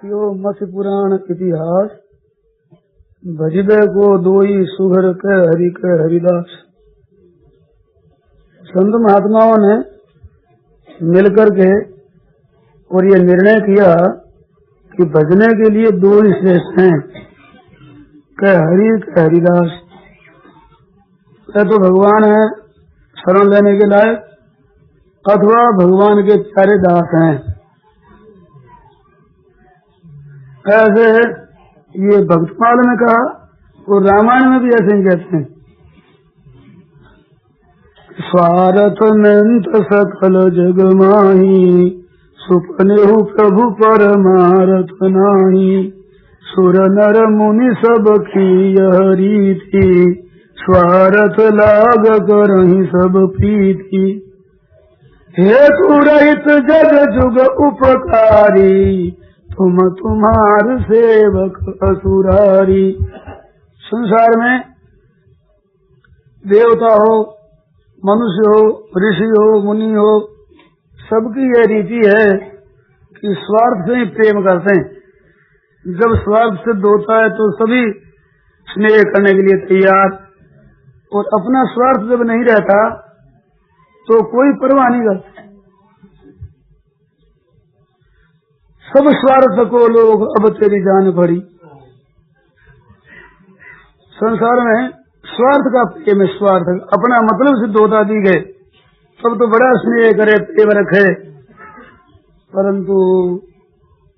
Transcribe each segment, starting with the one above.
यो मत्स्य पुराण इतिहास भजिबे को दोई सुघर के हरि के हरिदास। संत महात्माओं ने मिलकर के और ये निर्णय किया कि भजने के लिए दो ही श्रेष्ठ हैं, के हरि के हरिदास। तो भगवान है शरण लेने के लायक, अथवा भगवान के प्यारे दास हैं। ऐसे ये भक्तमाल में कहा और रामायण में भी ऐसे ही कहते हैं। स्वार्थ नंत सकल जग माही, सुपनेहु प्रभु परमारथ नाही। सुर नर मुनि सब की यह रीति, स्वार्थ लाग करहि सब प्रीति। हेतु रहित जग जुग उपकारी, तुम तुम्हार सेवक असुरारी। संसार में देवता हो, मनुष्य हो, ऋषि हो, मुनि हो, सबकी यह रीति है कि स्वार्थ से ही प्रेम करते हैं। जब स्वार्थ सिद्ध होता है तो सभी स्नेह करने के लिए तैयार, और अपना स्वार्थ जब नहीं रहता तो कोई परवाह नहीं करता। सब स्वार्थ को लोग अब तेरी जान पड़ी। संसार में स्वार्थ का प्रेम है, स्वार्थ अपना मतलब सिद्ध होता दी गए तब तो बड़ा स्नेह करे, प्रेम रखे, परंतु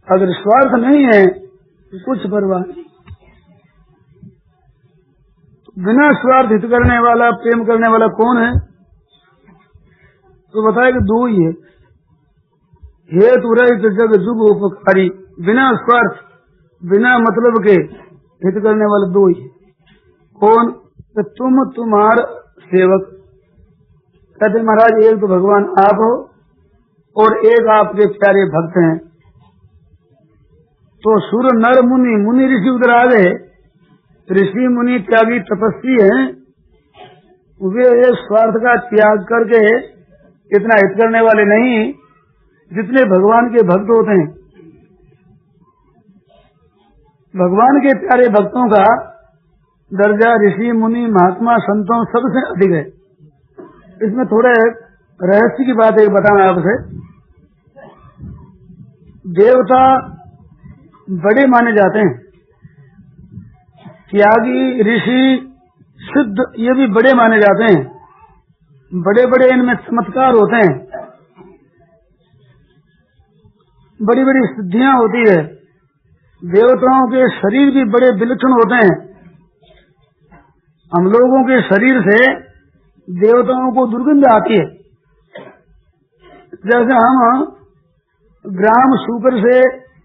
अगर स्वार्थ नहीं है तो कुछ परवाह नहीं। बिना स्वार्थ हित करने वाला, प्रेम करने वाला कौन है? तो बताया कि दो ही है। हेतु रहित जग जुग उपकारी, बिना स्वार्थ बिना मतलब के हित करने वाले दो ही। कौन? तो तुम तुम्हार सेवक। कहते महाराज एक तो भगवान आप हो और एक आपके प्यारे भक्त हैं। तो सुर नर मुनि, मुनि ऋषि उधर आ गए। ऋषि मुनि त्यागी तपस्वी हैं, वे स्वार्थ का त्याग करके इतना हित करने वाले नहीं जितने भगवान के भक्त होते हैं। भगवान के प्यारे भक्तों का दर्जा ऋषि मुनि महात्मा संतों सबसे अधिक है। इसमें थोड़े रहस्य की बात एक बताना आपसे। देवता बड़े माने जाते हैं, त्यागी ऋषि सिद्ध ये भी बड़े माने जाते हैं। बड़े बड़े इनमें चमत्कार होते हैं, बड़ी बड़ी सिद्धियां होती है। देवताओं के शरीर भी बड़े विलक्षण होते हैं। हम लोगों के शरीर से देवताओं को दुर्गंध आती है। जैसे हम ग्राम शूकर से,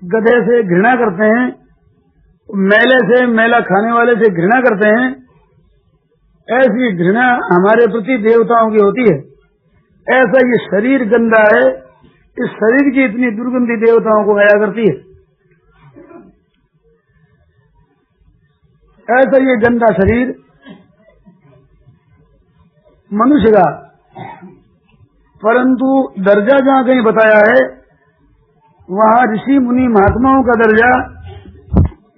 गधे से घृणा करते हैं, मेले से, मेला खाने वाले से घृणा करते हैं, ऐसी घृणा हमारे प्रति देवताओं की होती है। ऐसा ये शरीर गंदा है, इस शरीर की इतनी दुर्गंधी देवताओं को आया करती है। ऐसा ये गंदा शरीर मनुष्य का, परंतु दर्जा जहाँ कहीं बताया है वहाँ ऋषि मुनि महात्माओं का दर्जा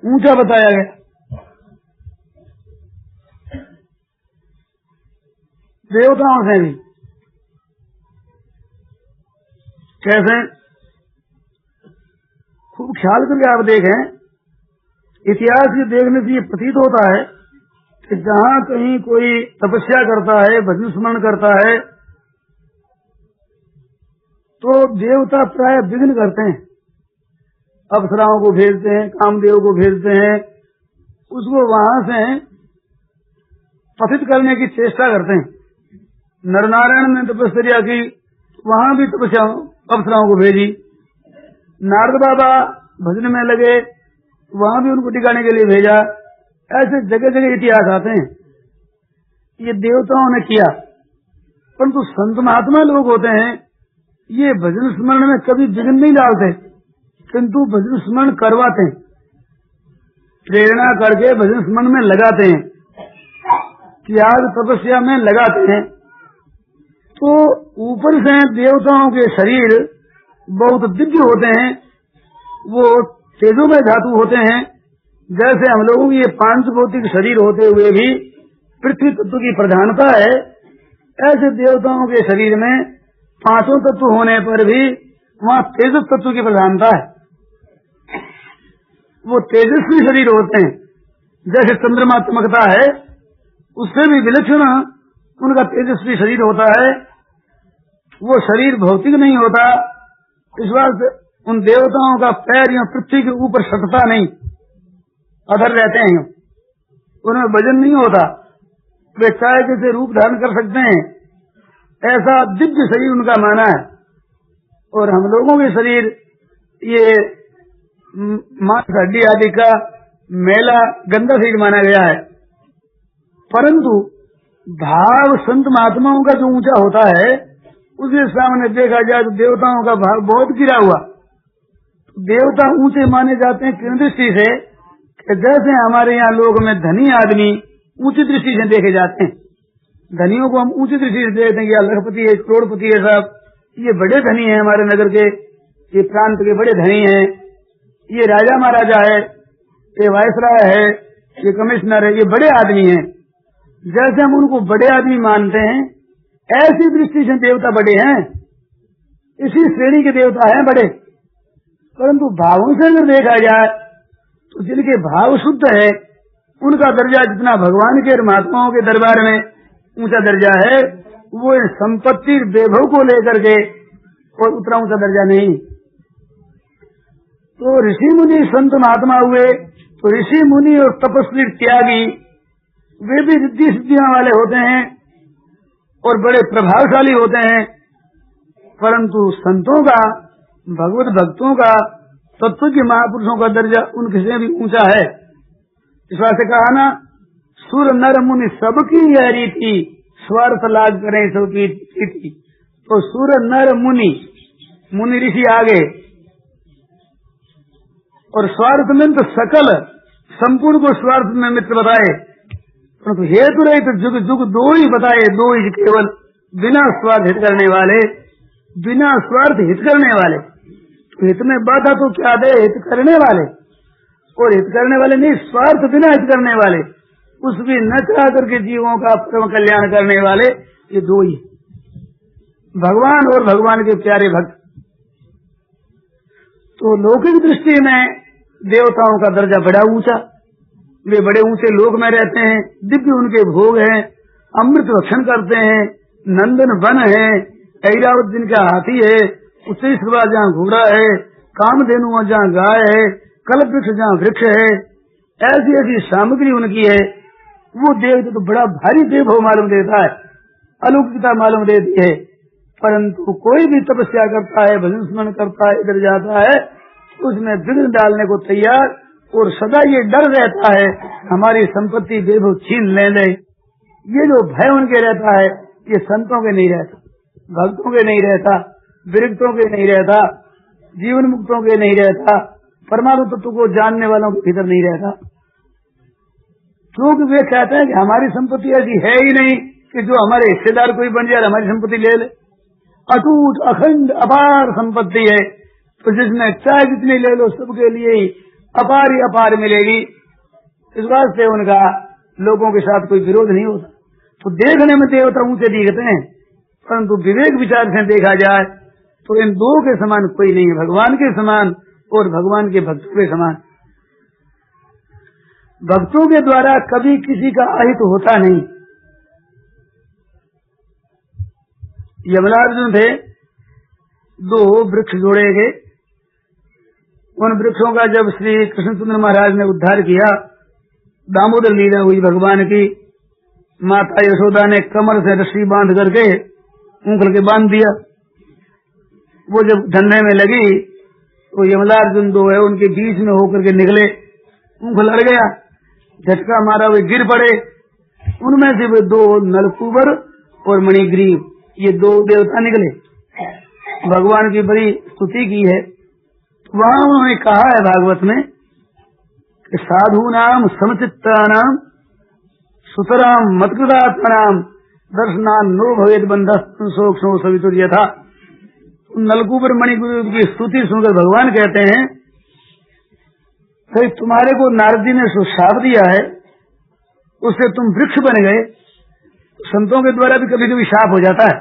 ऊंचा बताया गया। देवताओं से भी कैसे? खूब ख्याल करके आप देखें, इतिहास के देखने से ये प्रतीत होता है कि जहाँ कहीं कोई तपस्या करता है, भजन स्मरण करता है, तो देवता प्राय विघ्न करते हैं। अप्सराओं को भेजते हैं, कामदेव को भेजते हैं, उसको वहां से पतित करने की चेष्टा करते हैं। नरनारायण ने तपस्या की, वहां भी तपस्या अप्सराओं को भेजी। नारद बाबा भजन में लगे, वहां भी उनको टिकाने के लिए भेजा। ऐसे जगह जगह इतिहास आते हैं। ये देवताओं ने किया, परंतु संत महात्मा लोग होते हैं, ये भजन स्मरण में कभी विघ्न नहीं डालते, किंतु भजन स्मरण करवाते हैं, प्रेरणा करके भजन स्मरण में लगाते हैं, त्याग तपस्या में लगाते हैं। तो ऊपर से देवताओं के शरीर बहुत दिव्य होते हैं, वो तेजोमय धातु होते हैं। जैसे हम लोगों के ये पांच भौतिक शरीर होते हुए भी पृथ्वी तत्व की प्रधानता है, ऐसे देवताओं के शरीर में पांचों तत्व होने पर भी वहाँ तेजस तत्व की प्रधानता है। वो तेजस्वी शरीर होते हैं। जैसे चंद्रमा चमकता है, उससे भी विलक्षण उनका तेजस्वी शरीर होता है। वो शरीर भौतिक नहीं होता, इस वास्ते उन देवताओं का पैर या पृथ्वी के ऊपर सटता नहीं, अधर रहते हैं, उनमें वजन नहीं होता। वे चाहे जैसे रूप धारण कर सकते हैं, ऐसा दिव्य शरीर उनका माना है। और हम लोगों के शरीर ये मांस हड्डी आदि का मेला गंदा शरीर माना गया है। परंतु भाव संत महात्माओं का जो ऊंचा होता है, उसके सामने देखा जाए तो देवताओं का भाव बहुत गिरा हुआ। देवता ऊंचे माने जाते हैं किन दृष्टि से कि जैसे हमारे यहाँ लोग में धनी आदमी ऊंची दृष्टि से देखे जाते हैं। धनियों को हम ऊंची दृष्टि से देखते हैं कि लखपति है, करोड़पति है, साहब ये बड़े धनी हैं, हमारे नगर के, ये प्रांत के बड़े धनी हैं, ये राजा महाराजा है, ये वायसराय है, ये कमिश्नर है, ये बड़े आदमी हैं। जैसे हम उनको बड़े आदमी मानते हैं, ऐसी दृष्टि से देवता बड़े हैं, इसी श्रेणी के देवता हैं बड़े। परंतु भावों से अगर देखा जाए तो जिनके भाव शुद्ध है, उनका दर्जा जितना भगवान के और महात्माओं के दरबार में ऊंचा दर्जा है, वो संपत्ति वैभव को लेकर के और उतना ऊंचा दर्जा नहीं। तो ऋषि मुनि संत महात्मा हुए तो ऋषि मुनि और तपस्वी त्यागी वे भी रिद्धि सिद्धियां वाले होते हैं और बड़े प्रभावशाली होते हैं। परंतु संतों का, भगवत भक्तों का, तत्व के महापुरुषों का दर्जा उनसे भी ऊंचा है। इस बात से कहा ना, सुर नर मुनि सबकी यह रीति, स्वार्थ लाग करें सबकी रीति। तो सुर नर मुनि, मुनि ऋषि आगे, और स्वार्थ में तो सकल संपूर्ण को स्वार्थ में मित्र बताए, परंतु हेतु रहित जुग जुग दो ही बताए, दो ही केवल, बिना स्वार्थ हित करने वाले, बिना स्वार्थ हित करने वाले। तो हित में बाधा तो क्या दे, हित करने वाले, और हित करने वाले नहीं, स्वार्थ बिना हित करने वाले, उस भी न चाह करके जीवों का परम कल्याण करने वाले, ये दो ही, भगवान और भगवान के प्यारे भक्त। तो लौकिक दृष्टि में देवताओं का दर्जा बड़ा ऊंचा, वे बड़े ऊंचे लोक में रहते हैं, दिव्य उनके भोग हैं, अमृत भक्षण करते हैं, नंदन वन है, ऐरावत जिनका हाथी है, उच्चई सभा जहाँ घोड़ा है, कामधेनु जहाँ गाय है, कल्प वृक्ष जहाँ वृक्ष है, ऐसी ऐसी सामग्री उनकी है। वो देव तो बड़ा भारी देव मालूम देता है, अलौकिकता मालूम देती है। परंतु कोई भी तपस्या करता है, भजन स्मरण करता है, इधर जाता है, उसमें विघ्न डालने को तैयार, और सदा ये डर रहता है हमारी संपत्ति वैभव छीन ले। ये जो भय उनके रहता है, ये संतों के नहीं रहता, भक्तों के नहीं रहता, विरक्तों के नहीं रहता, जीवन मुक्तों के नहीं रहता, परमाणु तत्व को जानने वालों के भीतर नहीं रहता। क्योंकि वे कहते हैं कि हमारी संपत्ति ऐसी है ही नहीं कि जो हमारे हिस्सेदार कोई बन जाए हमारी संपत्ति ले ले। अटूट अखंड अपार संपत्ति है, तो जिसमें चाहे जितनी ले लो सबके लिए ही अपार ही अपार मिलेगी। इस वास्ते उनका लोगों के साथ कोई विरोध नहीं होता। तो देखने में देवता ऊंचे दिखते हैं, परंतु विवेक विचार से देखा जाए तो इन दो के समान कोई नहीं है, भगवान के समान और भगवान के भक्तों के समान। भक्तों के द्वारा कभी किसी का अहित होता नहीं। यमलार्जुन थे, दो वृक्ष जोड़े गए, उन वृक्षों का जब श्री कृष्णचंद्र महाराज ने उद्धार किया, दामोदर लीला हुई भगवान की, माता यशोदा ने कमर से रस्सी बांध करके ऊँखल के बांध दिया। वो जब धरने में लगी तो यमलार्जुन दो है उनके बीच में होकर के निकले, ऊँखल लड़ गया, झटका मारा, वे गिर पड़े। उनमें से वे दो नलकूबर और मणिग्रीव, ये दो देवता निकले। भगवान की बड़ी स्तुति की है। वहाँ उन्होंने कहा है भागवत में कि साधु नाम समचित्ता नाम सुतराम मतकृतात्मनाम दर्शनान नो भवेद बंधस्तु सोक्षो सवितुर्य था। नलकूबर मणिग्रीव की स्तुति सुनकर भगवान कहते हैं तो तुम्हारे को नारद जी ने जो शाप दिया है उससे तुम वृक्ष बन गए। संतों के द्वारा भी कभी कभी शाप हो जाता है।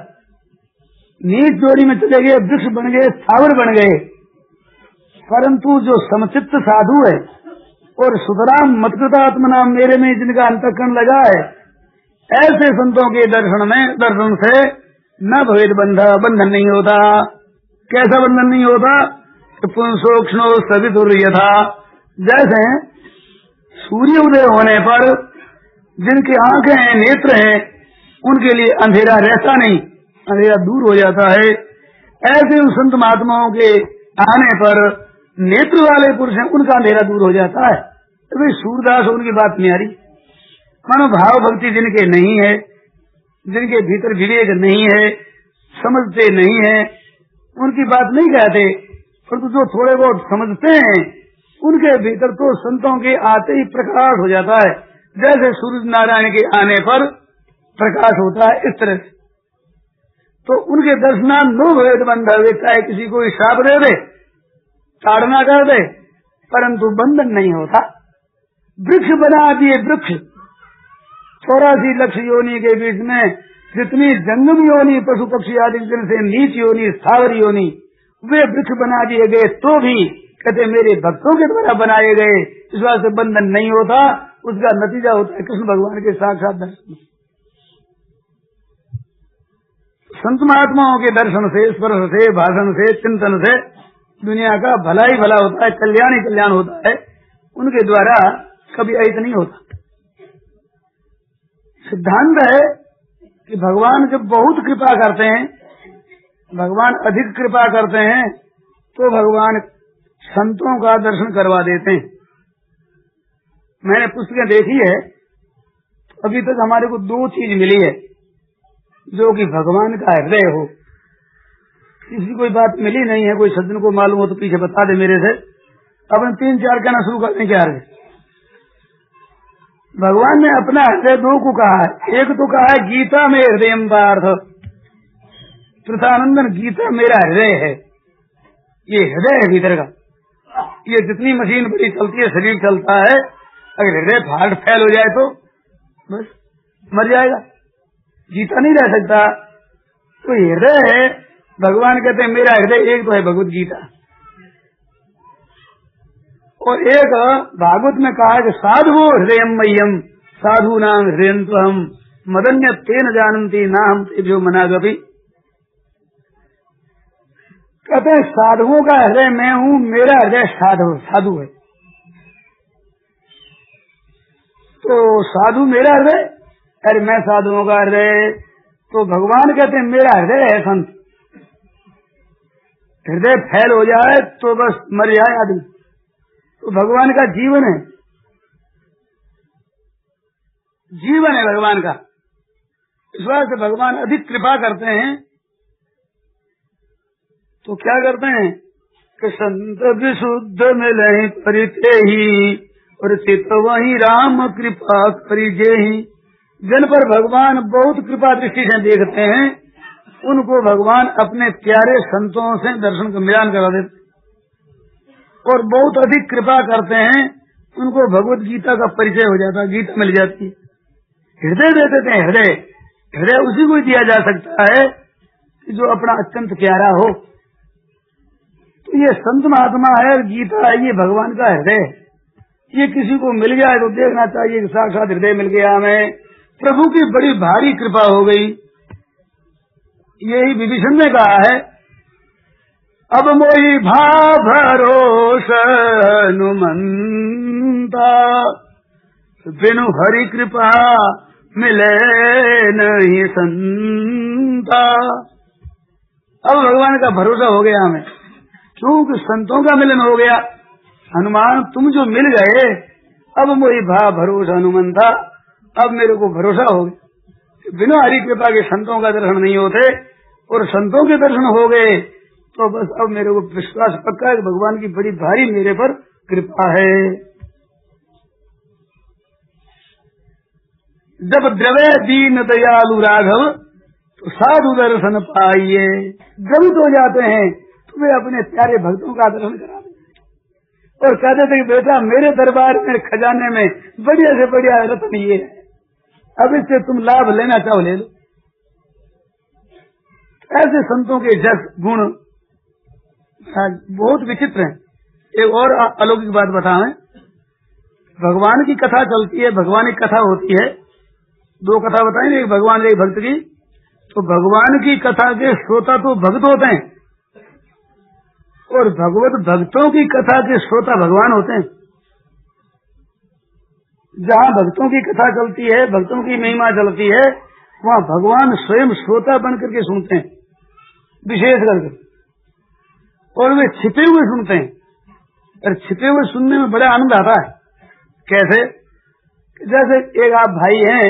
नीच जोड़ी में चले गए, वृक्ष बन गए, स्थावर बन गए। परंतु जो समचित्त साधु है और सुतराम मतकृतात्मना मेरे में जिनका अंतःकरण लगा है, ऐसे संतों के दर्शन से न भवेद बंधन नहीं होता। कैसा बंधन नहीं होता? पुंसोक्ष्णो सवितुर यथा, जैसे सूर्य उदय होने पर जिनकी आंखें हैं, नेत्र हैं, उनके लिए अंधेरा रहता नहीं, अंधेरा दूर हो जाता है। ऐसे उन संत महात्माओं के आने पर नेत्र वाले पुरुष हैं, उनका अंधेरा दूर हो जाता है। तो भाई सूरदास उनकी बात नहीं आ रही। मनोभाव भक्ति जिनके नहीं है, जिनके भीतर विवेक नहीं है, समझते नहीं है, उनकी बात नहीं कहते। परंतु जो थोड़े बहुत समझते हैं उनके भीतर तो संतों के आते ही प्रकाश हो जाता है। जैसे सूरज नारायण के आने पर प्रकाश होता है, इस तरह से तो उनके दर्शनान नो भेद बंधन, चाहे किसी को श्राप दे दे, ताड़ना कर दे, परंतु बंधन नहीं होता। वृक्ष बना दिए, वृक्ष 84 लाख योनि के बीच में जितनी जंगम योनि पशु पक्षी आदि से नीच योनि स्थावर योनि वे वृक्ष बना दिए गए, तो भी कहते मेरे भक्तों के द्वारा बनाए गए, इस बात से बंधन नहीं होता। उसका नतीजा होता है कृष्ण भगवान के साक्षात दर्शन। संत महात्माओं के दर्शन से, स्पर्श से, भाषण से, चिंतन से दुनिया का भला ही भला होता है, कल्याण ही कल्याण होता है। उनके द्वारा कभी अहित नहीं होता। सिद्धांत है कि भगवान जब बहुत कृपा करते हैं, भगवान अधिक कृपा करते हैं, तो भगवान संतों का दर्शन करवा देते हैं। मैंने पुस्तकें देखी है, अभी तक हमारे को 2 चीज मिली है जो कि भगवान का हृदय हो। किसी कोई बात मिली नहीं है। कोई सज्जन को मालूम हो तो पीछे बता दे मेरे से। अपन 3-4 कहना शुरू करते हैं। क्या है? भगवान ने अपना हृदय 2 को कहा है। एक तो कहा है गीता में हृदय पार्थ, कृतानंदन गीता मेरा हृदय है। ये हृदय है भीतर का। ये जितनी मशीन बड़ी चलती है, शरीर चलता है, अगर हृदय फाल्ट फैल हो जाए तो बस मर जाएगा, जीता नहीं रह सकता। तो हृदय है। भगवान कहते हैं मेरा हृदय एक तो है भगवत गीता, और एक भागवत में कहा है कि साधु हृदय मह्यम साधु नाम हृदय हम मदन्य तेन जानती ना हम तेभ्यो मनागपि। कहते हैं साधुओं का हृदय मैं हूँ, मेरा हृदय साधु है। तो साधु मेरा हृदय, अरे मैं साधुओं का हृदय। तो भगवान कहते हैं मेरा हृदय है संत। हृदय फैल हो जाए तो बस मर जाए आदमी। तो भगवान का जीवन है, जीवन है भगवान का। इस वजह से भगवान अधिक कृपा करते हैं। तो क्या करते हैं कि संत विशुद्ध मिले परिते ही और चित वही राम कृपा परिजे ही। जिन पर भगवान बहुत कृपा दृष्टि से देखते हैं उनको भगवान अपने प्यारे संतों से दर्शन का मिलान करा देते, और बहुत अधिक कृपा करते हैं उनको भगवत गीता का परिचय हो जाता, गीता मिल जाती है। हृदय दे देते हैं। हृदय उसी को दिया जा सकता है कि जो अपना अत्यंत प्यारा हो। तो ये संत महात्मा है, गीता है, ये भगवान का हृदय। ये किसी को मिल जाए तो देखना चाहिए कि साक्षात हृदय मिल गया हमें। प्रभु की बड़ी भारी कृपा हो गई। यही विभीषण ने कहा है, अब मोहि भाव भरोसा हनुमंता बिनु हरि कृपा मिले नहीं संता। अब भगवान का भरोसा हो गया हमें, क्योंकि संतों का मिलन हो गया। हनुमान तुम जो मिल गए, अब मोहि भाव भरोसा हनुमंता, अब मेरे को भरोसा हो गया। बिना हरि कृपा के संतों का दर्शन नहीं होते, और संतों के दर्शन हो गए तो बस अब मेरे को विश्वास पक्का है कि भगवान की बड़ी भारी मेरे पर कृपा है। जब द्रव्य दीन दयालु राघव तो साधु दर्शन पाइए। द्रवित हो जाते हैं तो वे अपने प्यारे भक्तों का दर्शन करा देते। और कहते थे कि बेटा मेरे दरबार में खजाने में बढ़िया से बढ़िया रत्न ये है, अब इससे तुम लाभ लेना चाहो ले लो। ऐसे संतों के जस गुण बहुत विचित्र हैं। एक और अलौकिक बात बताएं, भगवान की कथा चलती है, भगवान की कथा होती है, दो कथा बताएंगे, एक भगवान एक भक्त की। तो भगवान की कथा के श्रोता तो भक्त होते हैं और भगवत भक्तों की कथा के श्रोता भगवान होते हैं। जहाँ भक्तों की कथा चलती है, भक्तों की महिमा चलती है, वहाँ भगवान स्वयं श्रोता बन करके सुनते हैं विशेष करके, और वे छिपे हुए सुनते हैं। और छिपे हुए सुनने में बड़ा आनंद आता है। कैसे? जैसे एक आप भाई हैं,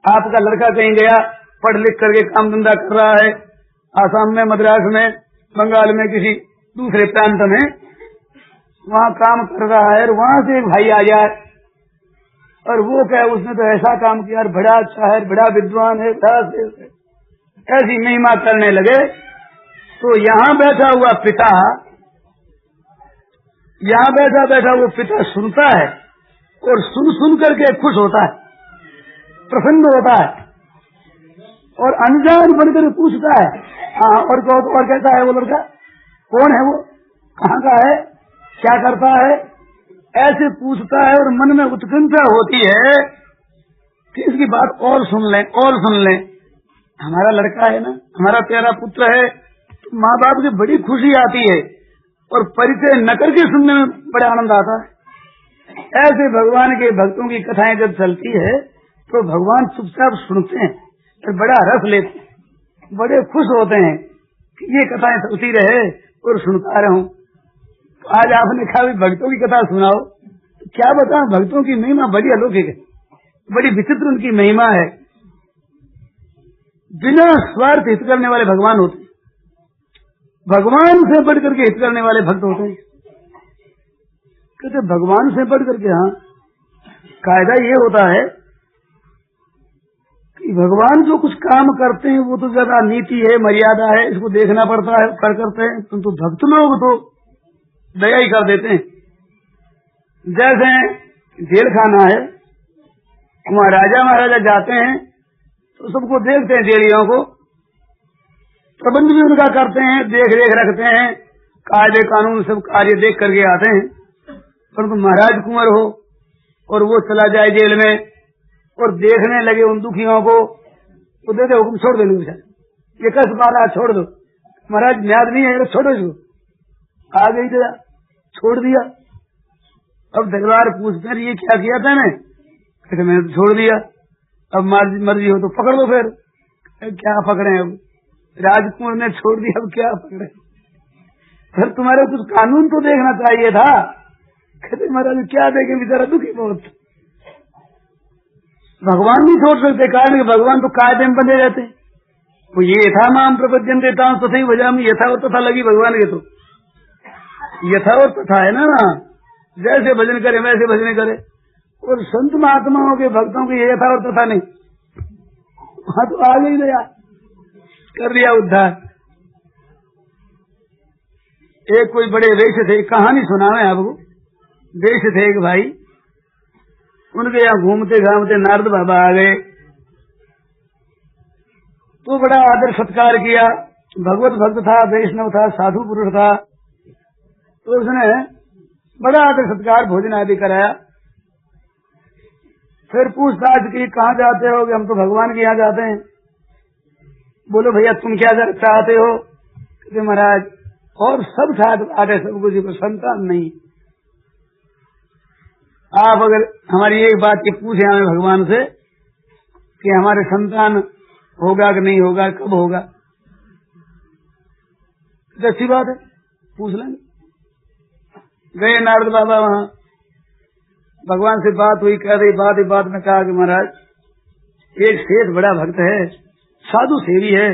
आपका लड़का कहीं गया, पढ़ लिख करके काम धंधा कर रहा है, आसाम में, मद्रास में, बंगाल में, किसी दूसरे प्रांत में वहाँ काम कर रहा है, और वहाँ से एक भाई आ जाए और वो क्या, उसने तो ऐसा काम किया, बड़ा अच्छा है, बड़ा विद्वान है, ऐसी महिमा करने लगे। तो यहाँ बैठा हुआ पिता, यहाँ बैठा बैठा वो पिता सुनता है और सुन सुन करके खुश होता है, प्रसन्न होता है, और अनजान बनकर पूछता है, हाँ और कहता है वो लड़का कौन है, वो कहाँ का है, क्या करता है, ऐसे पूछता है। और मन में उत्कंठा होती है कि इसकी बात और सुन लें, और सुन लें। हमारा लड़का है ना, हमारा प्यारा पुत्र है, तो माँ बाप की बड़ी खुशी आती है, और परिचय न करके सुनने में बड़ा आनंद आता है। ऐसे भगवान के भक्तों की कथाएं जब चलती है तो भगवान चुपचाप सुनते हैं और बड़ा रस लेते हैं, बड़े खुश होते हैं कि ये कथाएं चलती रहे और सुनता रहूं। तो आज आपने कहा भक्तों की कथा सुनाओ, तो क्या बताऊं, भक्तों की महिमा बड़ी अलौकिक है, बड़ी विचित्र उनकी महिमा है। बिना स्वार्थ हित करने वाले भगवान होते हैं, भगवान से बढ़ करके हित करने वाले भक्त होते हैं। कहते भगवान से बढ़ करके, हाँ, कायदा ये होता है कि भगवान जो कुछ काम करते हैं वो तो ज्यादा नीति है, मर्यादा है, इसको देखना पड़ता है, कर करते हैं, परंतु भक्त लोग तो दया ही कर देते हैं। जैसे जेल खाना है, वहाँ राजा महाराजा जाते हैं तो सबको देखते हैं, जेलियों को प्रबंध भी उनका करते हैं, देख रेख रखते हैं, कायदे कानून सब कार्य देख करके आते हैं। परंतु महाराज कुंवर हो और वो चला जाए जेल में और देखने लगे उन दुखियों को, तो दे दे हुक्म, छोड़ देने, ये कस मारा, छोड़ दो, महाराज म्याद नहीं है, छोड़ो इसको, आ गई दया, छोड़ दिया। अब दरबार पूछते हैं ये क्या किया था, कहते मैंने तो छोड़ दिया, अब मर्जी हो तो पकड़ लो। फिर क्या पकड़े, अब राजकुमार ने छोड़ दिया, अब क्या पकड़े, फिर तुम्हारे कुछ कानून तो देखना चाहिए था। कहते महाराज क्या देखे, बेचारा दुखी बहुत। भगवान नहीं छोड़ सकते, कारण कि भगवान तो कायदे में बंधे रहते। वो ये था माम प्रपद्यन देता हूँ तो सही वजह में यथा और तथा लगी भगवान के, तो यथा और तथा है ना, जैसे भजन करे वैसे भजन करे। और संत महात्माओं के भक्तों की यथा और तथा नहीं, वहां तो आ गई दया, कर दिया उद्धार। एक कोई बड़े वैश्य थे, कहानी सुनावे आपको। वैश्य थे एक भाई, उनके यहाँ घूमते घामते नारद बाबा आ गए, तो बड़ा आदर सत्कार किया। भगवत भक्त था, वैष्णव था, साधु पुरुष था, तो उसने बड़ा आदर सत्कार, भोजन आदि कराया। फिर पूछताछ की, कहाँ जाते हो? हम तो भगवान के यहाँ जाते हैं। बोलो भैया तुम क्या चाहते हो? कहते महाराज और सब साथ आगे सब कुछ, संतान नहीं। आप अगर हमारी एक बात की पूछे हमें भगवान से कि हमारे संतान होगा कि नहीं होगा, कब होगा, तो अच्छी बात है, पूछ लेंगे। गए नारद बाबा वहां, भगवान से बात हुई, कह रही बात में कहा कि महाराज एक सेठ बड़ा भक्त है, साधु सेवी है,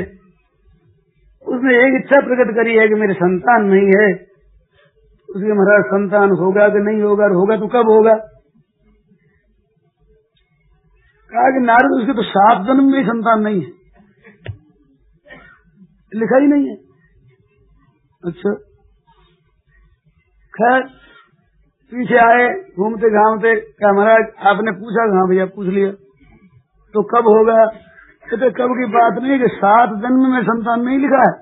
उसने एक इच्छा प्रकट करी है कि मेरे संतान नहीं है। उसके महाराज संतान होगा कि नहीं होगा, और होगा तो कब होगा? कहा कि नारद उसके तो 7 जन्म में संतान नहीं है, लिखा ही नहीं है। अच्छा खैर पीछे आए घूमते घामते, क्या महाराज आपने पूछा? हाँ भैया पूछ लिया। तो कब होगा? कहते कब की बात नहीं कि 7 जन्म में संतान नहीं लिखा है।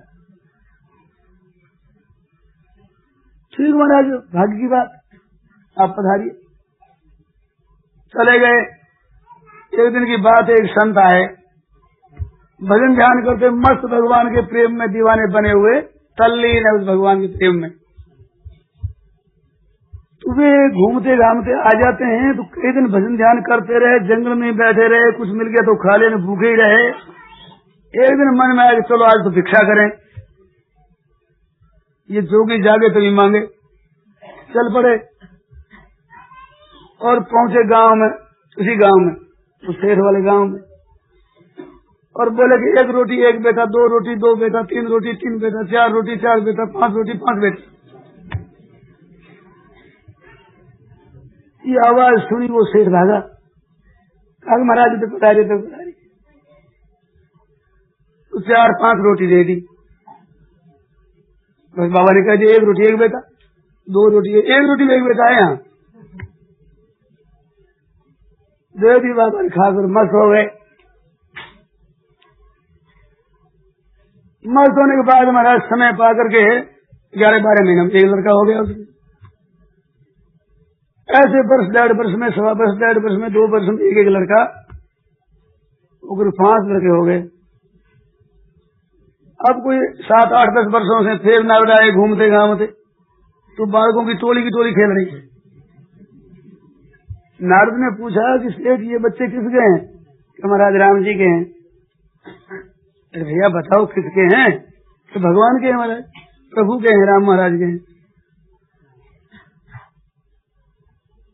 ठीक महाराज, भाग्य की बात, आप पधारिए। चले गए। एक दिन की बात, एक संत आए, भजन ध्यान करते मस्त भगवान के प्रेम में दीवाने बने हुए, तल्लीन है उस भगवान के प्रेम में। तो वे घूमते घामते आ जाते हैं, तो कई दिन भजन ध्यान करते रहे, जंगल में बैठे रहे, कुछ मिल गया तो खा लेने, भूखे ही रहे। एक दिन मन में आया कि चलो आज तो भिक्षा करें, ये जोगी जागे तो ही मांगे। चल पड़े और पहुंचे गांव में, उसी गांव में, उस सेठ वाले गांव में, और बोले कि 1 रोटी 1 बेटा, 2 रोटी 2 बेटा, 3 रोटी 3 बेटा, 4 रोटी 4 बेटा, 5 रोटी 5 बेटा। ये आवाज सुनी, वो सेठ भागा, कहा महाराज तो पधारी, तो पधारी। तो 4-5 रोटी दे दी। बस बाबा ने कहा जी 1 रोटी 1 बेटा, 2 रोटी 1 रोटी में 1 बेटा है। यहाँ दे दी, बाबा ने खाकर मस्त हो गए। मस्त होने के बाद महाराज समय पा करके 11-12 महीने में 1 लड़का हो गया उसमें। ऐसे वर्ष 1.5 वर्ष में, 1.25 वर्ष, 1.5 वर्ष में, 2 वर्ष में 1 लड़का, और 5 लड़के हो गए। अब कोई 7, 8, 10 वर्षों से फिर नारद आए घूमते घामते, तो बालकों की टोली खेल रही है। नारद ने पूछा कि सेठ ये बच्चे किसके हैं? कि महाराज राम जी के हैं। अरे भैया बताओ किसके हैं? तो भगवान के हैं महाराज, प्रभु के हैं, राम महाराज के हैं।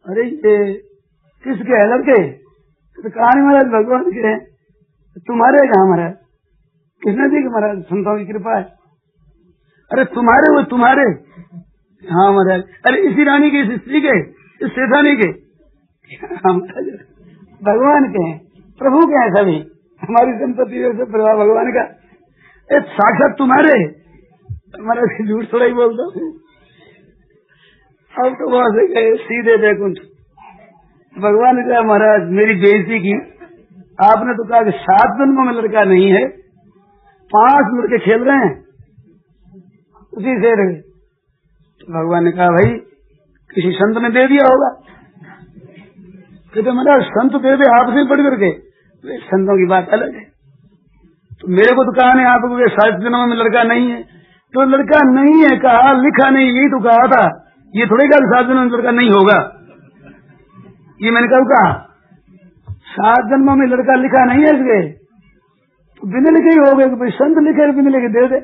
अरे ये किसके हैं लड़के? तो कहा नहीं महाराज भगवान के हैं। तुम्हारे कहा महाराज? किसने दी? महाराज संतों की कृपा है। अरे तुम्हारे? वो तुम्हारे? हाँ महाराज। अरे इसी रानी के, इस स्त्री के, इस सेठानी के? भगवान के हैं, प्रभु के हैं सभी, हमारी संपत्ति से प्रभाव भगवान का। साक्षात तुम्हारे? महाराज झूठ थोड़ा ही बोलता हूँ। अब तो वहां से गए सीधे बैकुंठ। भगवान ने कहा महाराज मेरी बेइज्जती की, आपने तो कहा कि 7 जन्मों में लड़का नहीं है, 5 लड़के खेल रहे हैं, उसी से रहे। तो भगवान ने कहा भाई किसी संत ने दे दिया होगा। कहते महाराज संत दे दे आपसे बढ़ करके, संतों की बात अलग है। तो मेरे को तो कहा नहीं आपको 7 जन्मों में लड़का नहीं है। तो लड़का नहीं है कहा, लिखा नहीं, यही तो कहा था। ये थोड़ी कहा 7 जन्मों में लड़का नहीं होगा, ये मैंने कब कहा? 7 जन्मों में लड़का लिखा नहीं है इसके, तो बिना लिखे ही हो गए कि भाई संत लिखे, बिना लिखे दे दे।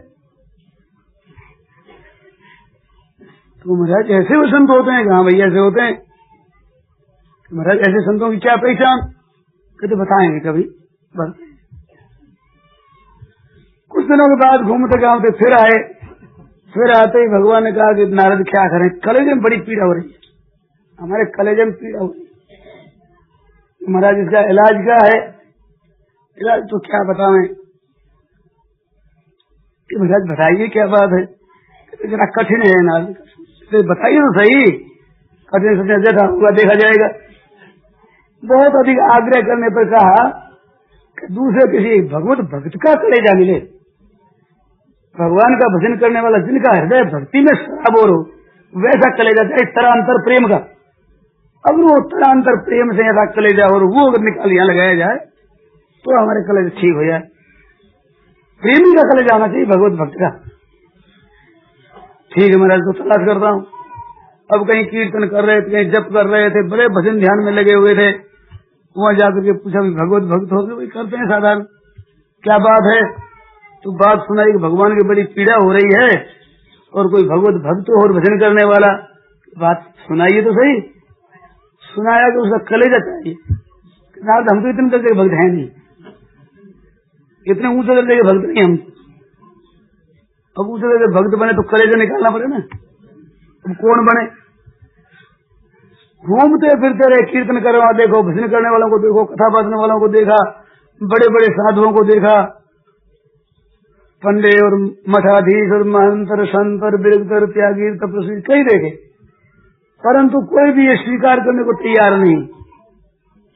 तो महाराज ऐसे वो संत होते हैं? कहा भैया ऐसे होते हैं। महाराज ऐसे संतों की क्या पहचान? कहते बताएंगे कभी। बस कुछ दिनों के बाद घूमते घामते फिर आए। फिर आते ही भगवान ने कहा कि नारद क्या करें, कलेजे में बड़ी पीड़ा हो रही है, हमारे कलेजे में पीड़ा हो रही है। महाराज इसका इलाज क्या है? इलाज तो क्या बताएं? महाराज बताइए क्या बात है? जरा कठिन है नारद, तो बताइए तो सही। कठिन से जैसा हुआ देखा जाएगा। बहुत अधिक आग्रह करने पर कहा कि दूसरे किसी भगवत भक्त का कलेजा मिले, भगवान का भजन करने वाला जिनका हृदय भक्ति में सराबोर हो, वैसा कलेजा चाहे तरांतर प्रेम का। अब वो तरांतर प्रेम से ऐसा कलेजा हो, वो अगर निकाल यहाँ लगाया जाए तो हमारे कलेजा ठीक हो जाए। प्रेमी का कलेजा आना चाहिए, भगवत भक्त का। ठीक है महाराज, तो तलाश करता हूँ। अब कहीं कीर्तन कर रहे थे, कहीं जप कर रहे थे, बड़े भजन ध्यान में लगे हुए थे। वहां जाकर के पूछा भगवत भक्त हो गए? करते हैं साधारण, क्या बात है? तो बात सुनाई कि भगवान की बड़ी पीड़ा हो रही है और कोई भगवत भक्त और भजन करने वाला। बात सुनाइए तो सही। सुनाया कि उसका कलेजा चाहिए। हम तो इतने दर्जे के भक्त हैं नहीं, इतने ऊंचे दर्जे के भक्त नहीं हम। अब ऊंचे दर्जे के भक्त बने तो कलेजा निकालना पड़े ना। अब कौन बने? घूमते फिरते रहे, कीर्तन करवा देखो, भजन करने वालों को देखो, कथा बांधने वालों को देखा, बड़े बड़े साधुओं को देखा, पंडे और मठाधीश और महंतर संतर बिरगतर त्यागी तपस्वी कई देखे। परंतु कोई भी ये स्वीकार करने को तैयार नहीं।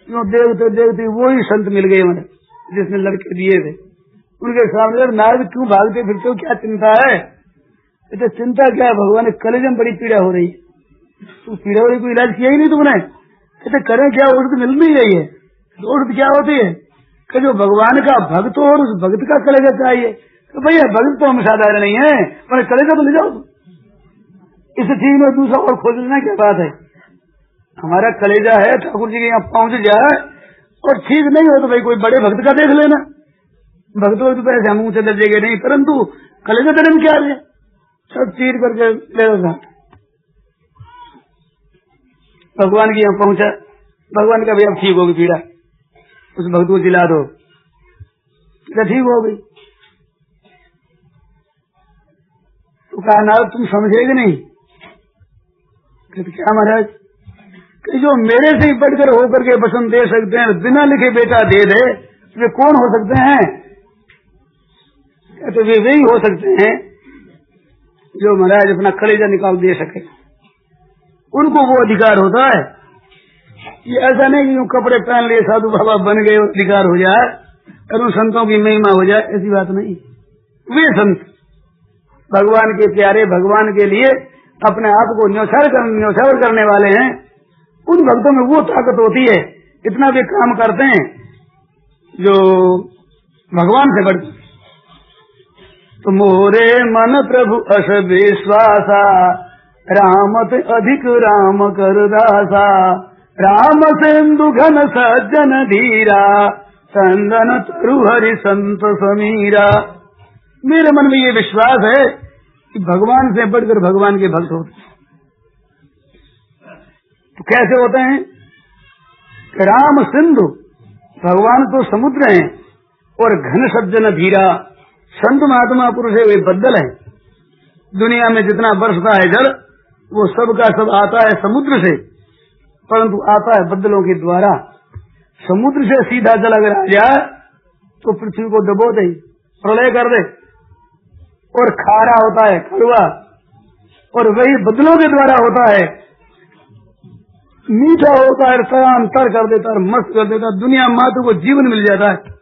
क्यों? देखते देखते वो ही संत मिल गए मैंने, जिसने लड़के दिए थे। उनके सामने नारद क्यों भागते फिरते हो, क्या चिंता है? तो चिंता क्या है, भगवान कलेजे में बड़ी पीड़ा हो रही है। तो पीड़ा हो रही, कोई इलाज किया ही नहीं तुमने? कहते करें क्या, उर्द मिल नहीं रही है। उर्द क्या होती है कि जो भगवान का भक्त हो और उस भक्त का कलेजा चाहिए। तो भैया भक्त तो हम साधारण नहीं है, पर कलेजा तो ले जाओ। इस चीज में दूसरा और खोजना क्या बात है? हमारा कलेजा है, ठाकुर जी के यहाँ पहुंच जाए और ठीक नहीं हो तो भाई कोई बड़े भक्त का देख लेना। भक्त हो तो पैसे हम ऊंचे दर्जे के नहीं, परंतु कलेजा धर्म क्या है, सब चीर करके ले लो। भगवान के यहाँ पहुंचा, भगवान का भी अब ठीक होगी पीड़ा, उस भक्त को जिला दो, ठीक हो गई। तो कहा नारद तुम समझेगे नहीं? क्या महाराज, कि जो मेरे से ही बढ़कर होकर के वचन दे सकते हैं, बिना लिखे बेटा दे दे, वे कौन हो सकते हैं? तो वे वही हो सकते हैं जो महाराज अपना कलेजा निकाल दे सके, उनको वो अधिकार होता है। ये ऐसा नहीं कि कपड़े पहन लिए साधु बाबा बन गए और अधिकार हो जाए और उन संतों की महिमा हो जाए, ऐसी बात नहीं। वे संत भगवान के प्यारे, भगवान के लिए अपने आप को न्यौछावर करने वाले हैं। उन भक्तों में वो ताकत होती है, इतना भी काम करते हैं जो भगवान से बढ़। तो मोरे मन प्रभु अस विश्वासा, रामत अधिक राम कर दासा, राम सिंधु घन सज्जन धीरा, चंदन तरु हरि संत समीरा। मेरे मन में ये विश्वास है कि भगवान से बढ़कर भगवान के भक्त होते हैं। तो कैसे होते हैं? राम सिंधु, भगवान तो समुद्र हैं, और घन सज्जन धीरा, संत महात्मा पुरुष है, वे बद्दल है। दुनिया में जितना बरसता है जल, वो सब का सब आता है समुद्र से, परंतु आता है बद्दलों के द्वारा। समुद्र से सीधा जल अगर आ जाए तो पृथ्वी को डबो दे, प्रलय कर दे, और खारा होता है कड़वा, और वही बदलों के द्वारा होता है मीठा होता है, तर कर देता है, मस्त कर देता है, दुनिया मात्र को जीवन मिल जाता है।